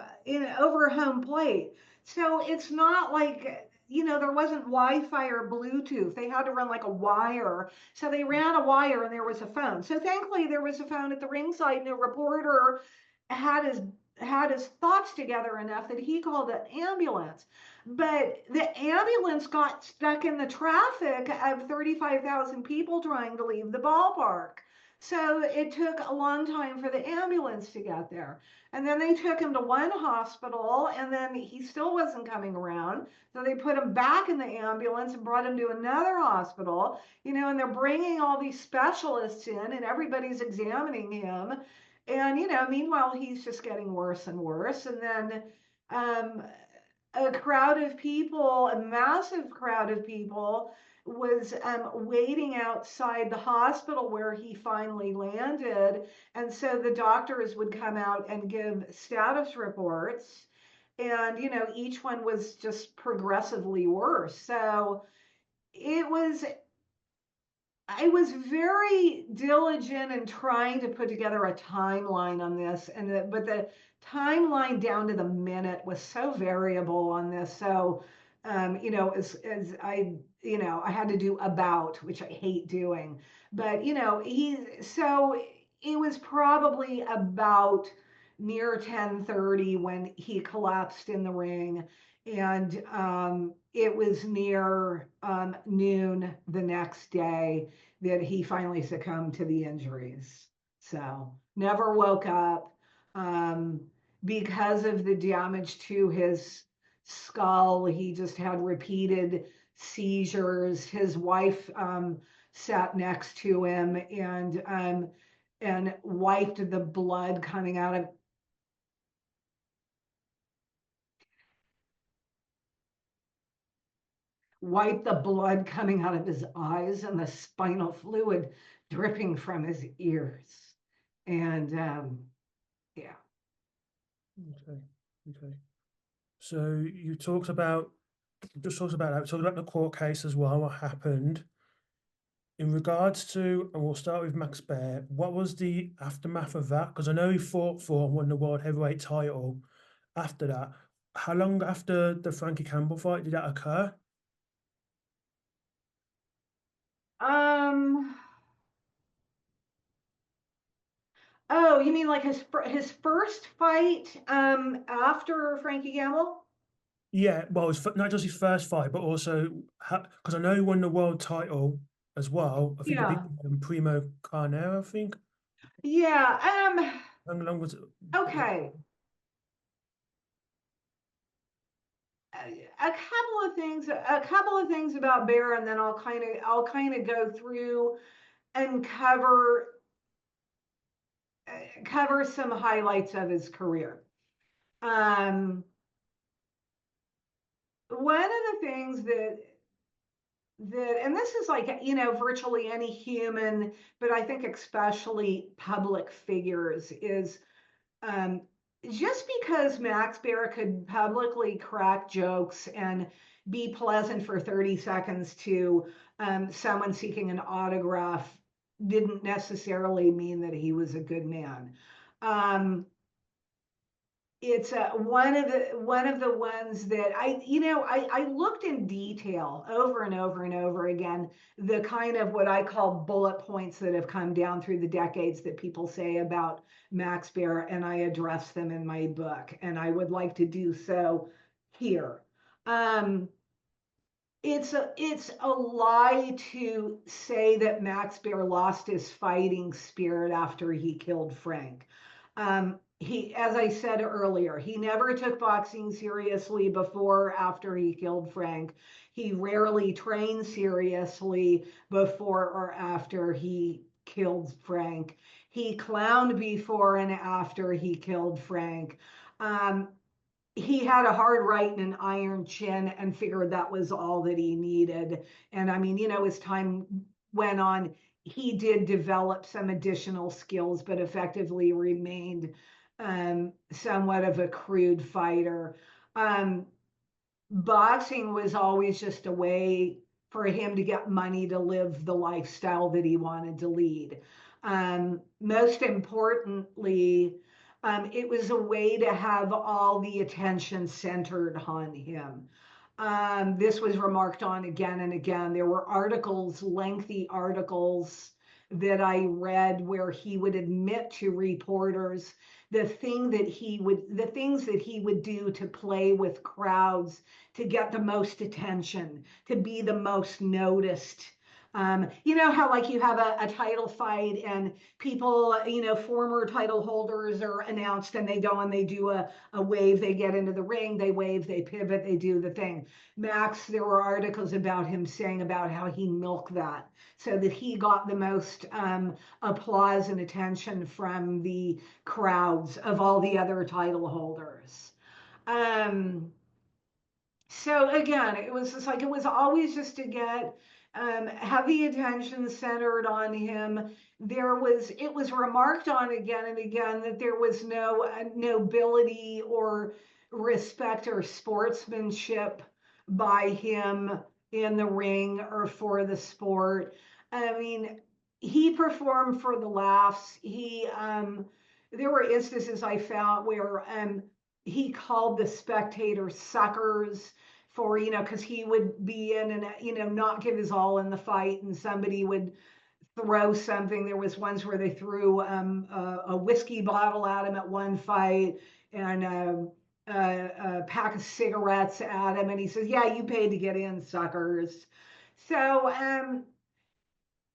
over home plate. So it's not like, there wasn't Wi-Fi or Bluetooth. They had to run like a wire. So they ran a wire and there was a phone. So thankfully there was a phone at the ringside, and a reporter had his had his thoughts together enough that he called an ambulance. But the ambulance got stuck in the traffic of 35,000 people trying to leave the ballpark. So it took a long time for the ambulance to get there. And then they took him to one hospital, and then he still wasn't coming around. So they put him back in the ambulance and brought him to another hospital, and they're bringing all these specialists in, and everybody's examining him. And, meanwhile, he's just getting worse and worse. And then um, a crowd of people, a massive crowd of people, was waiting outside the hospital where he finally landed. And so the doctors would come out and give status reports. And, each one was just progressively worse. So it was I was very diligent in trying to put together a timeline on this, but the timeline down to the minute was so variable on this. So, as I had to do about, which I hate doing, but it was probably about near 10:30 when he collapsed in the ring, and it was near noon the next day that he finally succumbed to the injuries. So never woke up um, because of the damage to his skull. He just had repeated seizures. His wife sat next to him and wiped the blood coming out of wipe the blood coming out of his eyes and the spinal fluid dripping from his ears. And yeah. Okay. Okay. So you talked about just talked about that. We talked about the court case as well. What happened in regards to, and we'll start with Max Baer. What was the aftermath of that? Because I know he fought for and won the world heavyweight title. After that, how long after the Frankie Campbell fight did that occur? Um. Oh, you mean like his first fight after Frankie Campbell? Yeah, well, it was not just his first fight, but also because I know he won the world title as well. I think he beat Yeah. Primo Carnera, I think. Yeah. How long was it? Okay. A couple of things about Bear, and then I'll kind of go through and cover some highlights of his career. Um, One of the things and this is like, virtually any human, but I think especially public figures, is um, just because Max Baer could publicly crack jokes and be pleasant for 30 seconds to someone seeking an autograph didn't necessarily mean that he was a good man. It's one of the ones that I looked in detail over and over and over again, the kind of what I call bullet points that have come down through the decades that people say about Max Baer, and I address them in my book, and I would like to do so here. Um, it's a lie to say that Max Baer lost his fighting spirit after he killed Frank. As I said earlier, he never took boxing seriously before or after he killed Frank. He rarely trained seriously before or after he killed Frank. He clowned before and after he killed Frank. Um, he had a hard right and an iron chin and figured that was all that he needed. And I mean, as time went on, he did develop some additional skills, but effectively remained somewhat of a crude fighter. Um, Boxing was always just a way for him to get money to live the lifestyle that he wanted to lead. Most importantly, it was a way to have all the attention centered on him. This was remarked on again and again. There were articles, lengthy articles that I read where he would admit to reporters the things that he would do to play with crowds to get the most attention, to be the most noticed. You know how like you have a title fight and people, former title holders are announced and they go and they do a wave, they get into the ring, they wave, they pivot, they do the thing. Max, there were articles about him saying about how he milked that so that he got the most applause and attention from the crowds of all the other title holders. Um, so again, it was just like it was always just to get heavy attention centered on him. It was remarked on again and again that there was no nobility or respect or sportsmanship by him in the ring or for the sport. I mean, he performed for the laughs. There were instances I found where he called the spectators suckers for, because he would be in and, not give his all in the fight and somebody would throw something. There was ones where they threw a whiskey bottle at him at one fight and a pack of cigarettes at him. And he says, yeah, you paid to get in, suckers. So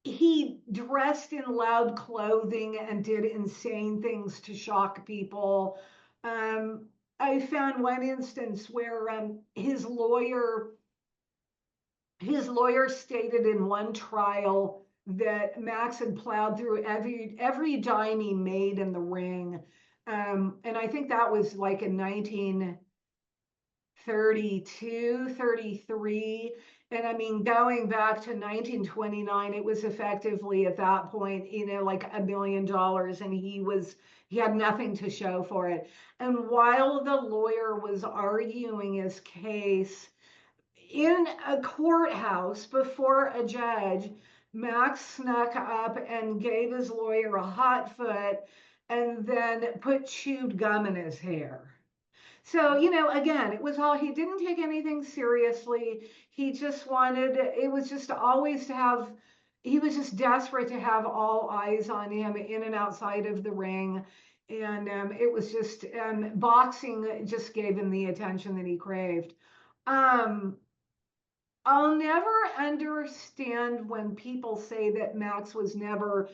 he dressed in loud clothing and did insane things to shock people. Um, I found one instance where his lawyer stated in one trial that Max had plowed through every dime he made in the ring. And I think that was like in 1932, 33. And I mean, going back to 1929, it was effectively at that point, like $1 million, and he had nothing to show for it. And while the lawyer was arguing his case in a courthouse before a judge, Max snuck up and gave his lawyer a hot foot and then put chewed gum in his hair. So, again, it was all, he didn't take anything seriously. He just wanted, it was just always to have, he was just desperate to have all eyes on him in and outside of the ring. And it was just, boxing just gave him the attention that he craved. Um, I'll never understand when people say that Max was never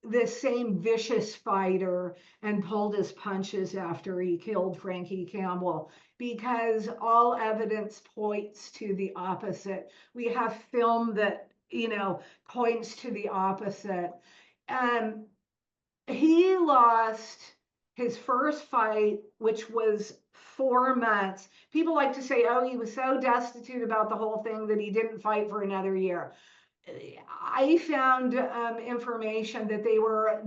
the same vicious fighter and pulled his punches after he killed Frankie Campbell, because all evidence points to the opposite. We have film that, points to the opposite. Um, he lost his first fight, which was 4 months. People like to say, oh, he was so destitute about the whole thing that he didn't fight for another year. I found information that they were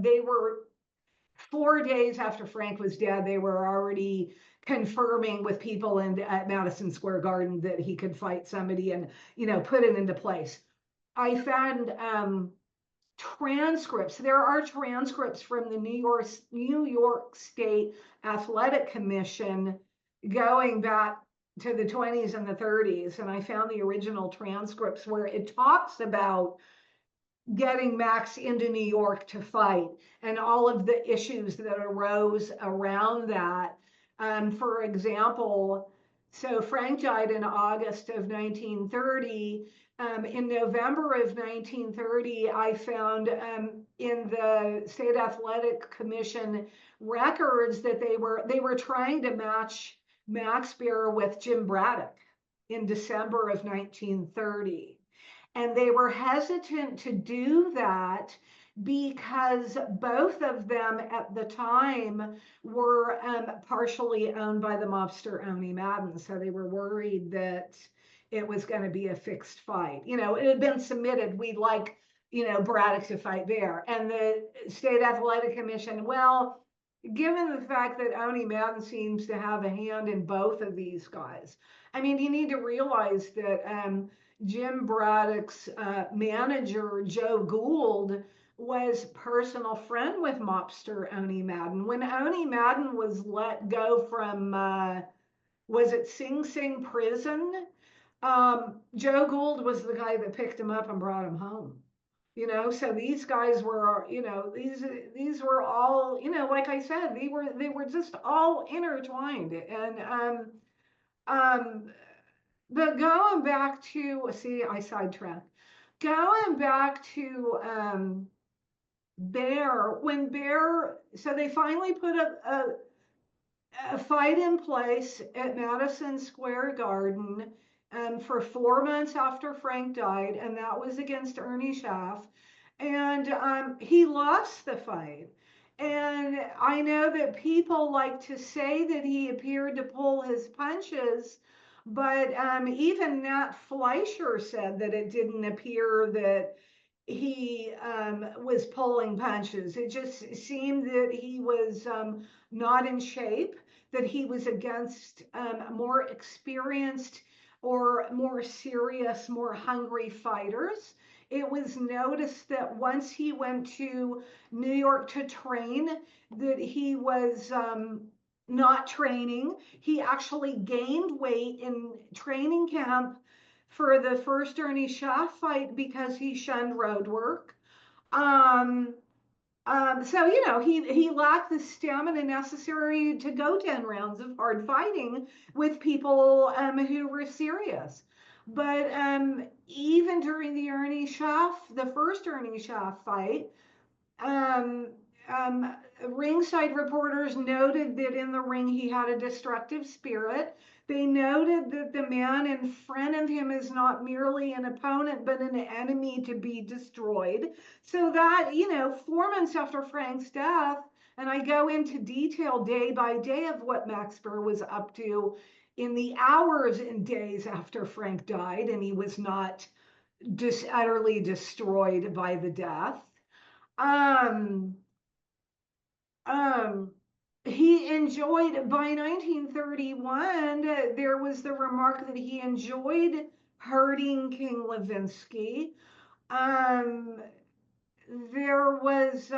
4 days after Frank was dead, they were already confirming with people at Madison Square Garden that he could fight somebody and put it into place. I found transcripts. There are transcripts from the New York State Athletic Commission going back to the 20s and the 30s, and I found the original transcripts where it talks about getting Max into New York to fight and all of the issues that arose around that. For example, so Frank died in August of 1930. In November of 1930, I found in the State Athletic Commission records that they were trying to match Max Baer with Jim Braddock in December of 1930. And they were hesitant to do that because both of them at the time were partially owned by the mobster Oni Madden. So they were worried that it was going to be a fixed fight. You know, it had been submitted. We'd like, you know, Braddock to fight Baer. And the State Athletic Commission, well, given the fact that Oni Madden seems to have a hand in both of these guys, I mean, you need to realize that Jim Braddock's manager, Joe Gould, was personal friend with mobster Oni Madden. When Oni Madden was let go from, was it Sing Sing prison? Joe Gould was the guy that picked him up and brought him home. You know, so these guys were, you know, these were all, you know, like I said, they were just all intertwined. And um, but going back to, see, I sidetracked. Going back to Baer, when Baer, so they finally put a fight in place at Madison Square Garden for 4 months after Frank died, and that was against Ernie Schaff. And he lost the fight. And I know that people like to say that he appeared to pull his punches, but even Nat Fleischer said that it didn't appear that he was pulling punches. It just seemed that he was not in shape, that he was against more experienced or more serious, more hungry fighters. It was noticed that once he went to New York to train, that he was not training. He actually gained weight in training camp for the first Ernie Schaff fight because he shunned road work. Um, so you know he lacked the stamina necessary to go 10 rounds of hard fighting with people who were serious. But even during the first Ernie Schaff fight, um, ringside reporters noted that in the ring he had a destructive spirit. They noted that the man in front of him is not merely an opponent, but an enemy to be destroyed. So that, you know, 4 months after Frank's death, and I go into detail day by day of what Max Baer was up to in the hours and days after Frank died, and he was not just utterly destroyed by the death. Um, um, he enjoyed, by 1931, there was the remark that he enjoyed hurting King Levinsky. Um, there was,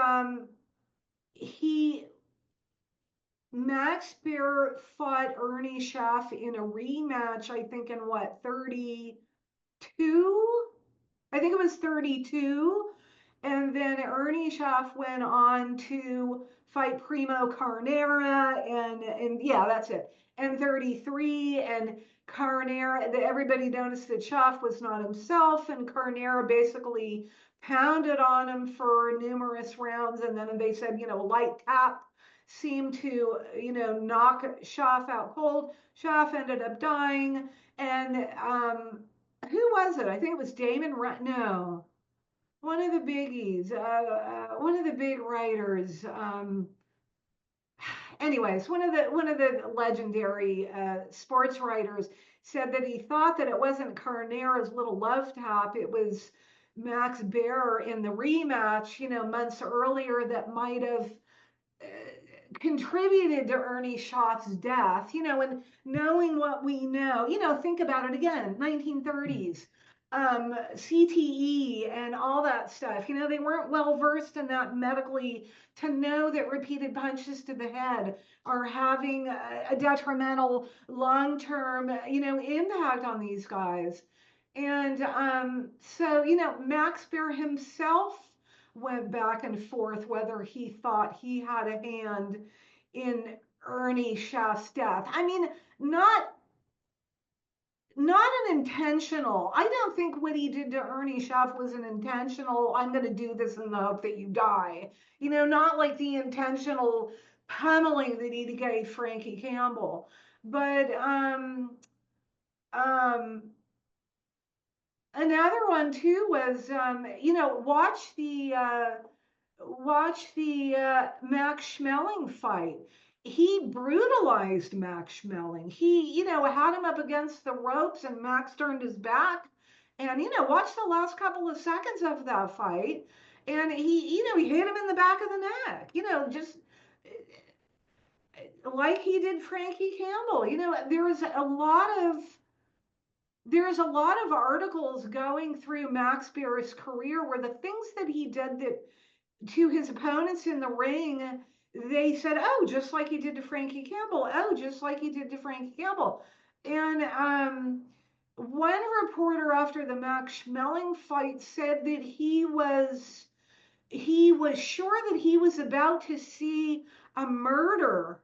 he, Max Baer fought Ernie Schaff in a rematch, I think in what, 32? I think it was 32. And then Ernie Schaff went on to fight Primo Carnera, and yeah, that's it. And 33, and Carnera, everybody noticed that Schaff was not himself, and Carnera basically pounded on him for numerous rounds, and then they said, you know, light tap seemed to, you know, knock Schaff out cold. Schaff ended up dying, and who was it? I think it was Damon. No, one of the biggies, one of the big writers. Anyways, one of the legendary sports writers said that he thought that it wasn't Carnera's little love tap; it was Max Baer in the rematch, you know, months earlier that might have contributed to Ernie Schaff's death, you know, and knowing what we know, you know, think about it again, 1930s, CTE and all that stuff, you know, they weren't well versed in that medically to know that repeated punches to the head are having a detrimental long-term, you know, impact on these guys. And so, you know, Max Baer himself went back and forth whether he thought he had a hand in Ernie Schaff's death. I mean, not an intentional. I don't think what he did to Ernie Schaff was an intentional, I'm going to do this in the hope that you die. You know, not like the intentional pummeling that he gave Frankie Campbell. But um, another one too was, you know, watch the watch the Max Schmeling fight. He brutalized Max Schmeling. He, had him up against the ropes, and Max turned his back. And, watch the last couple of seconds of that fight. And he hit him in the back of the neck, just like he did Frankie Campbell. There's a lot of articles going through Max Baer's career where the things that he did that to his opponents in the ring, they said, "Oh, just like he did to Frankie Campbell. Oh, just like he did to Frankie Campbell." And one reporter after the Max Schmeling fight said that he was sure that he was about to see a murder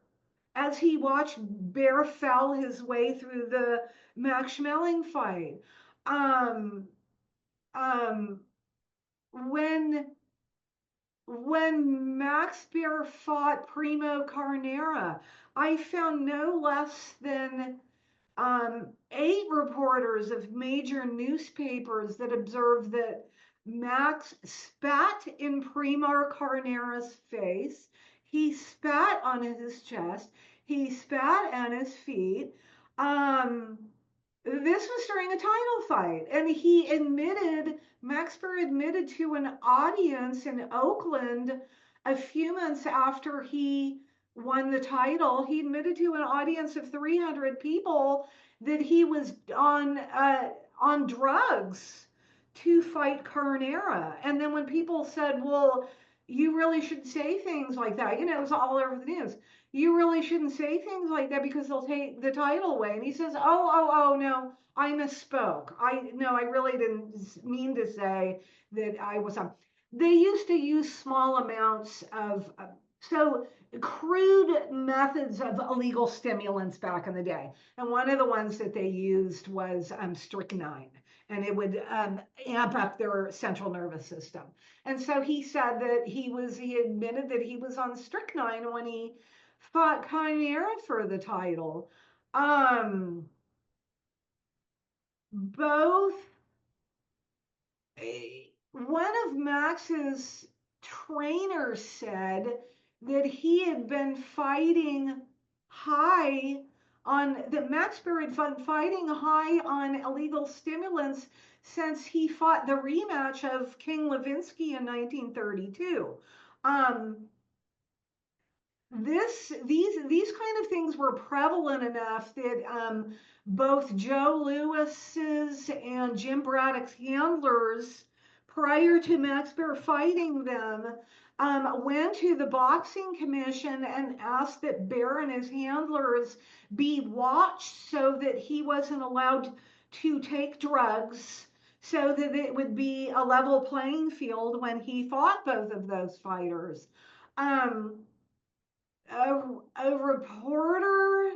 as he watched Bear fell his way through the Max Schmeling fight. Um, um, when Max Baer fought Primo Carnera, I found no less than 8 reporters of major newspapers that observed that Max spat in Primo Carnera's face. He spat on his chest. He spat on his feet. Um, this was during a title fight, and Max Baer admitted to an audience in Oakland a few months after he won the title. He admitted to an audience of 300 people that he was on drugs to fight Carnera. And then when people said, "Well, you really should say things like that," it was all over the news. "You really shouldn't say things like that because they'll take the title away." And he says, "Oh, no, I misspoke. I really didn't mean to say that I was on." They used to use small amounts of so crude methods of illegal stimulants back in the day. And one of the ones that they used was strychnine, and it would amp up their central nervous system. And so he said that he admitted that he was on strychnine when he fought Chimera for the title. Um, both one of Max's trainers said that he had been fighting high that Max Baer had been fighting high on illegal stimulants since he fought the rematch of King Levinsky in 1932. Um, these kind of things were prevalent enough that both Joe Lewis's and Jim Braddock's handlers, prior to Max Baer fighting them, went to the boxing commission and asked that Baer and his handlers be watched so that he wasn't allowed to take drugs, so that it would be a level playing field when he fought both of those fighters. Um, a reporter,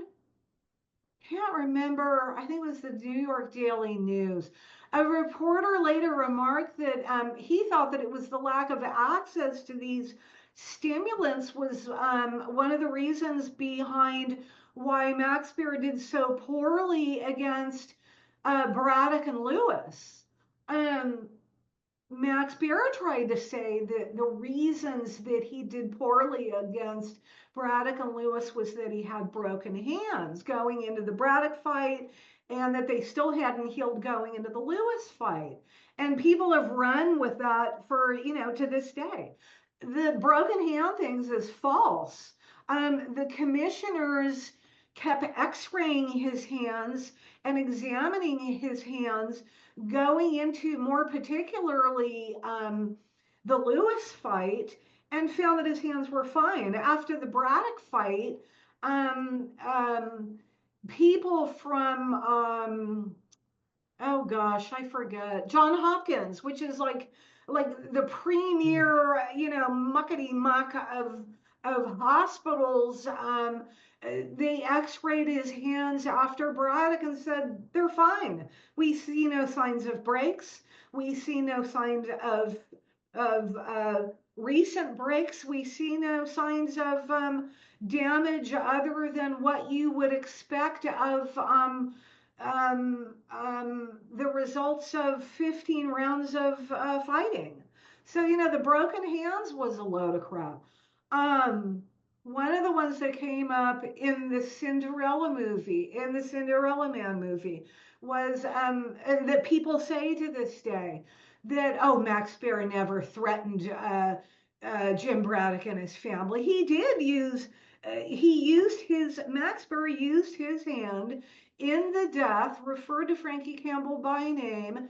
can't remember, I think it was the New York Daily News. A reporter later remarked that he thought that it was the lack of access to these stimulants was one of the reasons behind why Max Baer did so poorly against Braddock and Lewis. Um, Max Baer tried to say that the reasons that he did poorly against Braddock and Lewis was that he had broken hands going into the Braddock fight, and that they still hadn't healed going into the Lewis fight. And people have run with that for, to this day. The broken hand things is false. The commissioners kept x-raying his hands and examining his hands going into more particularly the Lewis fight, and found that his hands were fine. After the Braddock fight, um, um, people from oh gosh, I forget, John Hopkins, which is like the premier, muckety muck of hospitals. They x-rayed his hands after Braddock and said they're fine. We see no signs of breaks. We see no signs of recent breaks. We see no signs of damage other than what you would expect of the results of 15 rounds of fighting. So, you know, the broken hands was a load of crap. Um, One of the ones that came up in the Cinderella movie, in the Cinderella Man movie, was and that people say to this day that, oh, Max Baer never threatened Jim Braddock and his family. He did use, Max Baer used his hand in the death, referred to Frankie Campbell by name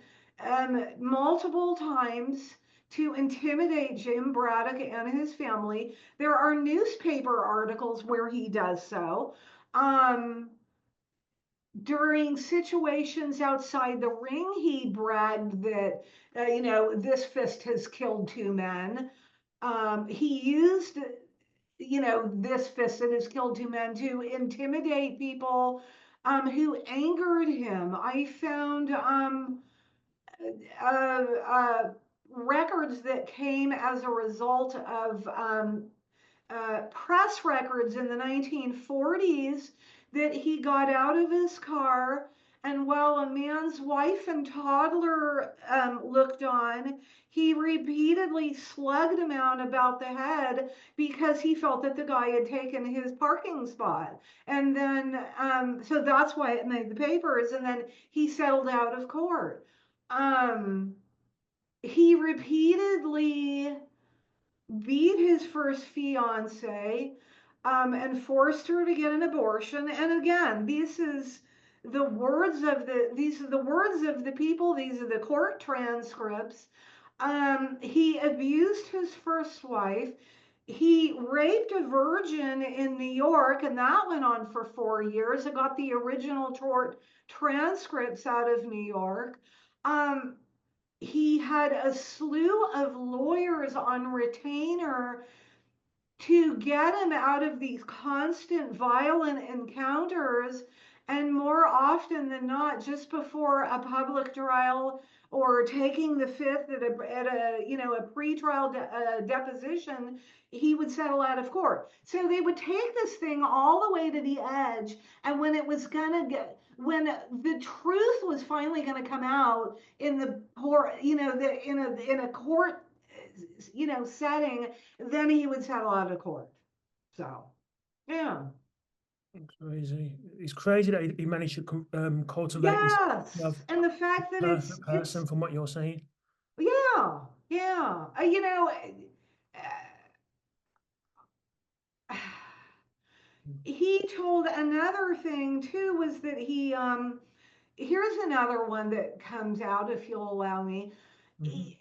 multiple times to intimidate Jim Braddock and his family. There are newspaper articles where he does so. Um, During situations outside the ring, he bragged that, you know, this fist has killed two men. He used, you know, this fist that has killed two men to intimidate people who angered him. I found uh, uh, records that came as a result of press records in the 1940s that he got out of his car, and while a man's wife and toddler looked on, he repeatedly slugged him out about the head because he felt that the guy had taken his parking spot. And then, so that's why it made the papers, and then he settled out of court. Um, he repeatedly beat his first fiance and forced her to get an abortion. And again, these are the words of the people. These are the court transcripts. He abused his first wife. He raped a virgin in New York, and that went on for 4 years. I got the original court transcripts out of New York. Um, he had a slew of lawyers on retainer to get him out of these constant violent encounters, and more often than not, just before a public trial or taking the fifth at a you know, a pretrial deposition, he would settle out of court. So they would take this thing all the way to the edge, and when it was gonna get, when the truth was finally going to come out in the court, you know, in a court, you know, setting, then he would settle out of court. So, yeah. Crazy. It's crazy that he managed to cultivate this Yes. love, And the fact that perfect it's, person from what you're saying. yeah, yeah. You know, he told another thing too was that here's another one that comes out, if you'll allow me. Mm-hmm.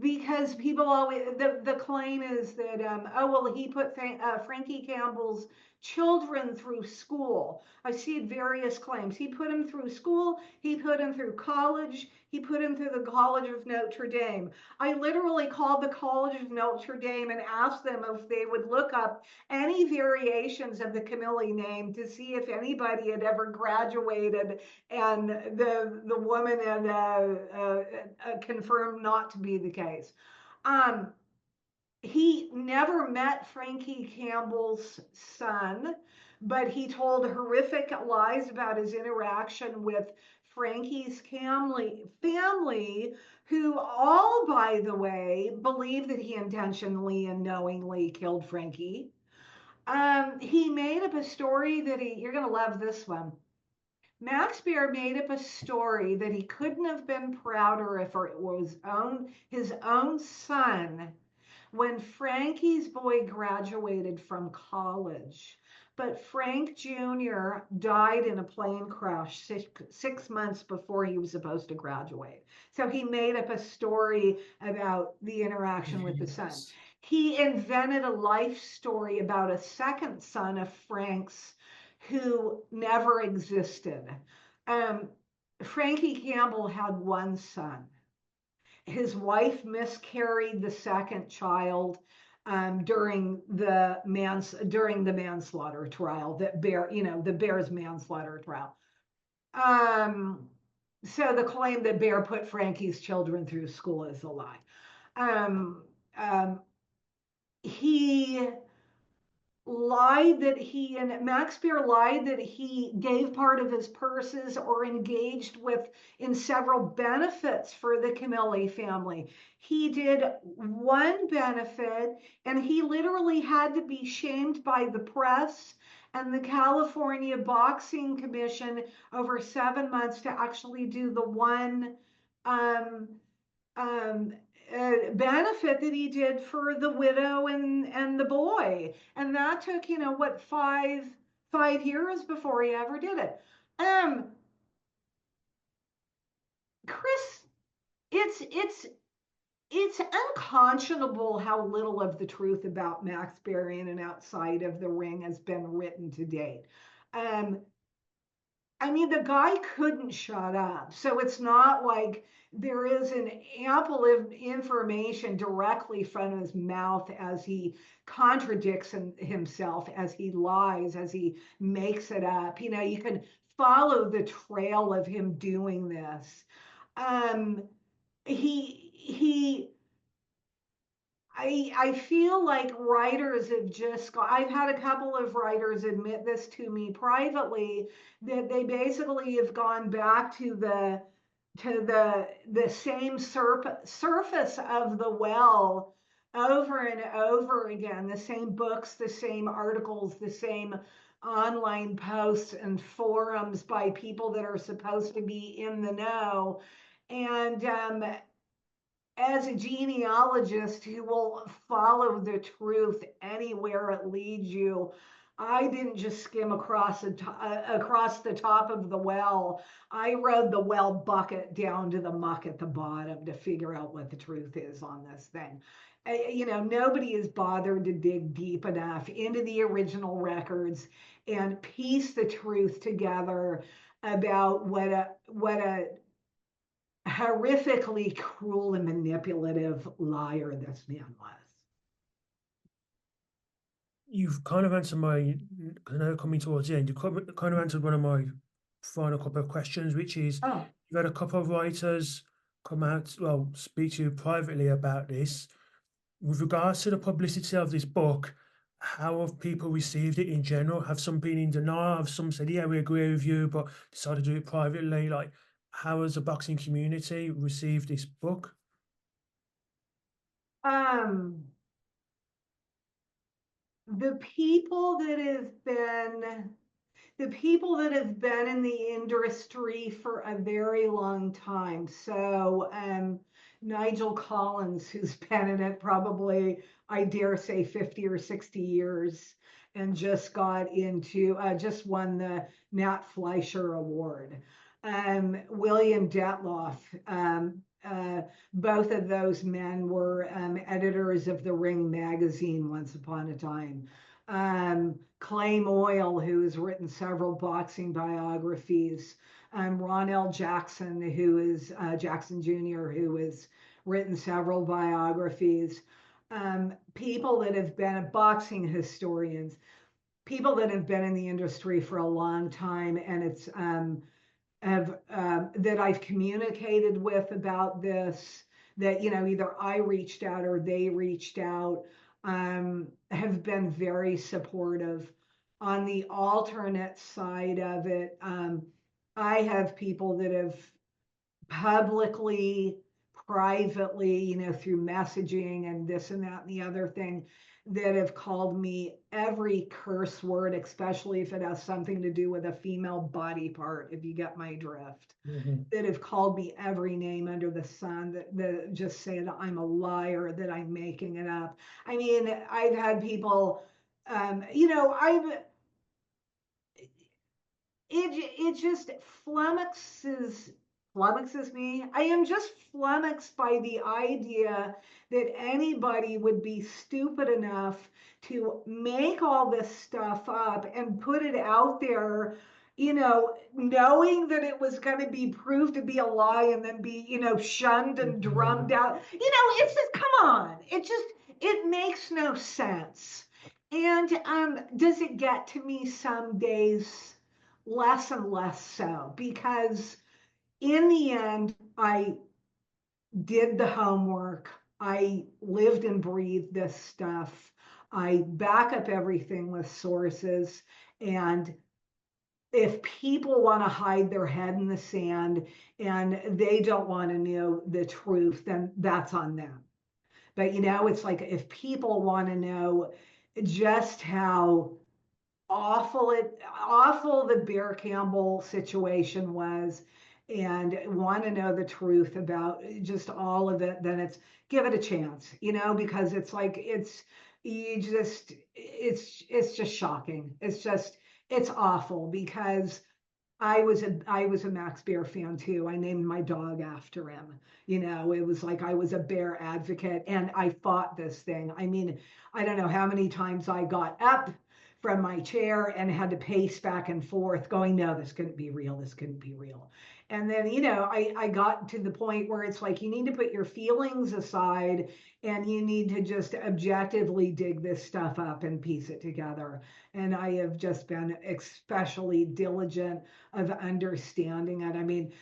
Because people always, the claim is that oh well, he put Frankie Campbell's children through school. I see various claims. He put him through school, he put him through college, he put him through the College of Notre Dame. I literally called the College of Notre Dame and asked them if they would look up any variations of the Camille name to see if anybody had ever graduated, and the woman had confirmed not to be the case. Um, he never met Frankie Campbell's son, but he told horrific lies about his interaction with Frankie's family, who all, by the way, believe that he intentionally and knowingly killed Frankie. He made up a story that you're going to love this one. Max Baer made up a story that he couldn't have been prouder if it was his own son when Frankie's boy graduated from college. But Frank Jr. died in a plane crash 6 months before he was supposed to graduate. So he made up a story about the interaction with the son. Yes. He invented a life story about a second son of Frank's who never existed. Um, Frankie Campbell had one son. His wife miscarried the second child during the manslaughter trial, that Baer, you know, the Baer's manslaughter trial. Um, so the claim that Baer put Frankie's children through school is a lie. Um, um, he lied that he and Max Baer lied that he gave part of his purses or engaged with in several benefits for the Camilli family. He did one benefit and he literally had to be shamed by the press and the California Boxing Commission over 7 months to actually do the one um, um, benefit that he did for the widow and the boy, and that took what, 5 years before he ever did it. Um, Chris, it's unconscionable how little of the truth about Max Baer in and outside of the ring has been written to date. Um, I mean, the guy couldn't shut up. So it's not like there is an ample of information directly from his mouth as he contradicts himself, as he lies, as he makes it up. You can follow the trail of him doing this. Um, he I feel like writers have just got, I've had a couple of writers admit this to me privately, that they basically have gone back to the same surface of the well over and over again, the same books, the same articles, the same online posts and forums by people that are supposed to be in the know. And as a genealogist who will follow the truth anywhere it leads you, I didn't just skim across the top of the well. I rode the well bucket down to the muck at the bottom to figure out what the truth is on this thing. Nobody is bothered to dig deep enough into the original records and piece the truth together about what a horrifically cruel and manipulative liar this man was. You've kind of answered my, I know coming towards the end, you kind of answered one of my final couple of questions, which is Oh, you've had a couple of writers come out, well, speak to you privately about this. With regards to the publicity of this book, how have people received it in general? Have some been in denial? Have some said, yeah, we agree with you, but decided to do it privately? Like, how has the boxing community received this book? um, the people that have been the people that have been in the industry for a very long time. So Nigel Collins, who's been in it probably, I dare say, 50 or 60 years, and just won the Nat Fleischer Award. William Detloff, both of those men were editors of the Ring magazine once upon a time. Clay Moyle, who has written several boxing biographies, Ron L. Jackson, who is Jackson Jr., who has written several biographies, people that have been boxing historians, people that have been in the industry for a long time, and it's that I've communicated with about this, that either I reached out or they reached out, have been very supportive. On the alternate side of it, I have people that have publicly, privately, through messaging and this and that and the other thing, that have called me every curse word, especially if it has something to do with a female body part, if you get my drift. Mhm. That have called me every name under the sun, that just say that I'm a liar, that I'm making it up. I mean, I've had people, I've it just flummoxes me. I am just flummoxed by the idea that anybody would be stupid enough to make all this stuff up and put it out there, knowing that it was going to be proved to be a lie and then be, shunned and drummed out. It's just, come on. It makes no sense. And does it get to me some days? Less and less so, because in the end, I did the homework. I lived and breathed this stuff. I back up everything with sources. And if people want to hide their head in the sand and they don't want to know the truth, then that's on them. But it's like if people want to know just how awful the Bear Campbell situation was and want to know the truth about just all of it, then it's give it a chance, because it's like it's just shocking. It's awful because I was a Max Baer fan too. I named my dog after him. It was like I was a bear advocate and I fought this thing. I mean, I don't know how many times I got up from my chair and had to pace back and forth going, no, this couldn't be real. This couldn't be real. And then, I got to the point where it's like you need to put your feelings aside and you need to just objectively dig this stuff up and piece it together. And I have just been especially diligent of understanding it. I mean,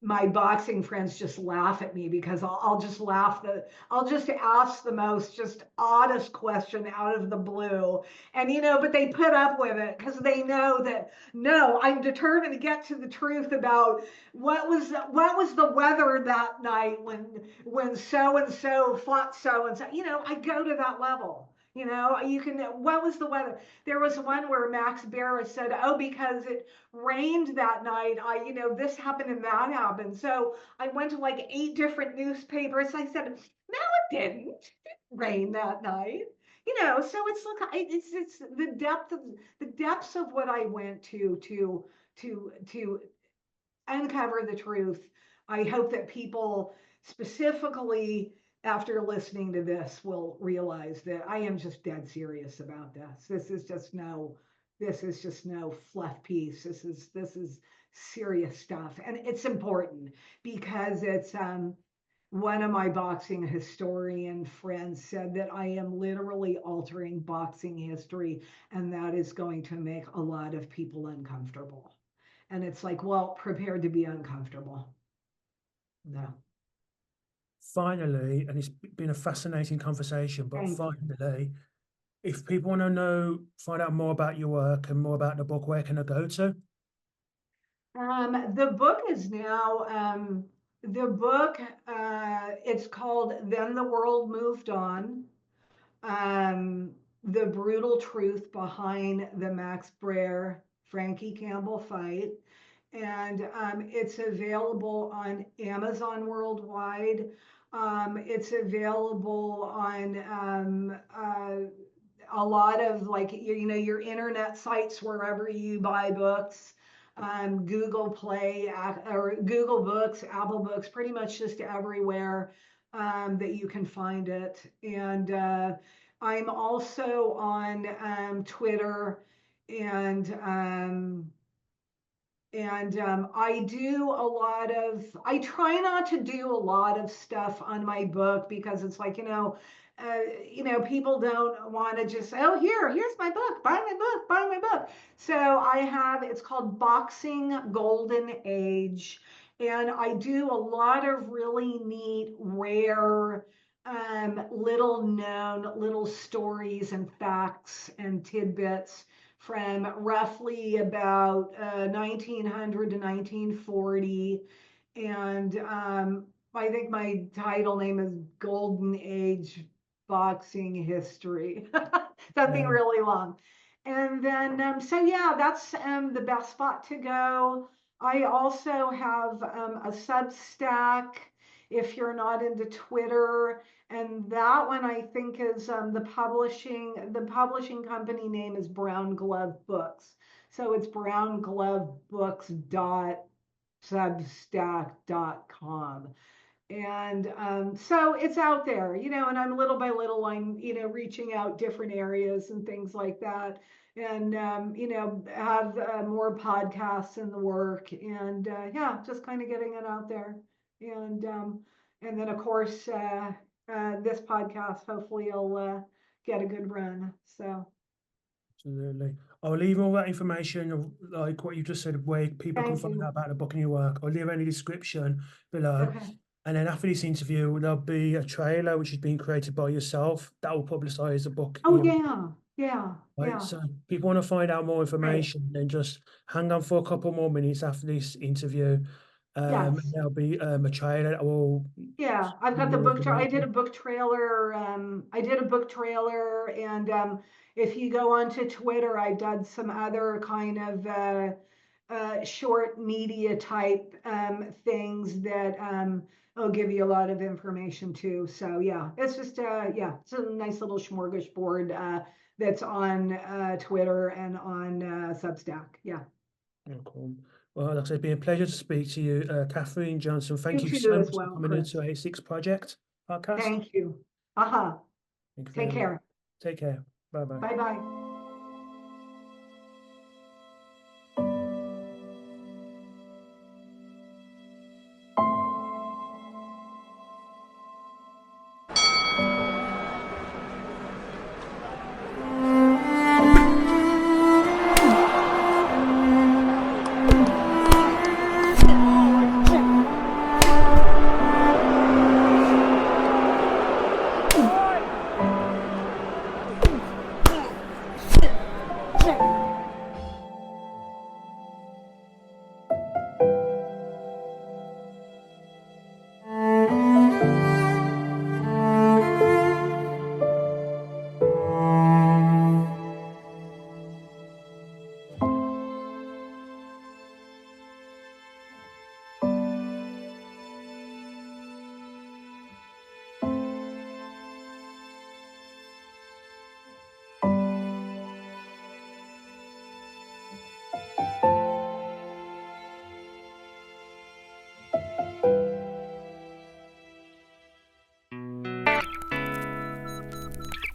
my boxing friends just laugh at me because I'll just I'll just ask the most just oddest question out of the blue. And but they put up with it because they know that no, I'm determined to get to the truth about what was the weather that night when so and so fought so and so. I go to that level. What was the weather? There was one where Max Baer said, oh, because it rained that night, this happened and that happened. So I went to like 8 different newspapers. I said, no, it didn't rain that night. So it's look, it's the depths of what I went to uncover the truth. I hope that people specifically after listening to this will realize that I am just dead serious about this. This is just no fluff piece. This is serious stuff. And it's important because it's one of my boxing historian friends said that I am literally altering boxing history, and that is going to make a lot of people uncomfortable. And it's like, well, prepared to be uncomfortable. No. Finally, and it's been a fascinating conversation, but Thank you. finally, if people want to find out more about your work and more about the book, where can I go to? The book is now, the book, it's called Then the World Moved On. The brutal truth behind the Max Baer Frankie Campbell fight. And it's available on Amazon worldwide. It's available on a lot of like your internet sites wherever you buy books. Google Play or Google Books, Apple Books, pretty much just everywhere that you can find it. And I'm also on Twitter and I try not to do a lot of stuff on my book because it's like, people don't want to just say, oh, here's my book, buy my book, buy my book. So it's called Boxing Golden Age. And I do a lot of really neat, rare, little known little stories and facts and tidbits from roughly about 1900 to 1940. And I think my title name is Golden Age Boxing History, something Yeah, really long. And then, so yeah, that's the best spot to go. I also have a Substack if you're not into Twitter. And that one I think is the publishing company name is Brown Glove Books. So it's brownglovebooks.substack.com. And so it's out there, and I'm little by little, I'm, reaching out different areas and things like that. And, have more podcasts in the work and yeah, just kind of getting it out there. And then, of course, this podcast, hopefully, will get a good run. So absolutely. I'll leave all that information, like what you just said, where people can thank find you. out about the book and your work. I'll leave any description below. Okay. And then after this interview, there'll be a trailer which is being created by yourself that will publicize the book. Oh, yeah, yeah, Right. yeah. So people want to find out more Great. information, then just hang on for a couple more minutes after this interview. And Yes. there'll be a trailer that will Yeah, I've got the more book. I did a information. book trailer. I did a book trailer, and if you go onto Twitter, I've done some other kind of short media type things that will give you a lot of information too. So yeah, it's just yeah, it's a nice little smorgasbord that's on Twitter and on Substack. Yeah, Yeah, cool. Well, like I said, it's been a pleasure to speak to you, Catherine Johnson. you Thank you too so as much for well, coming into Chris. A6 Project podcast. Thank you. Aha. Thank you Take very much. care. Take care. Bye bye. Bye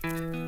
bye.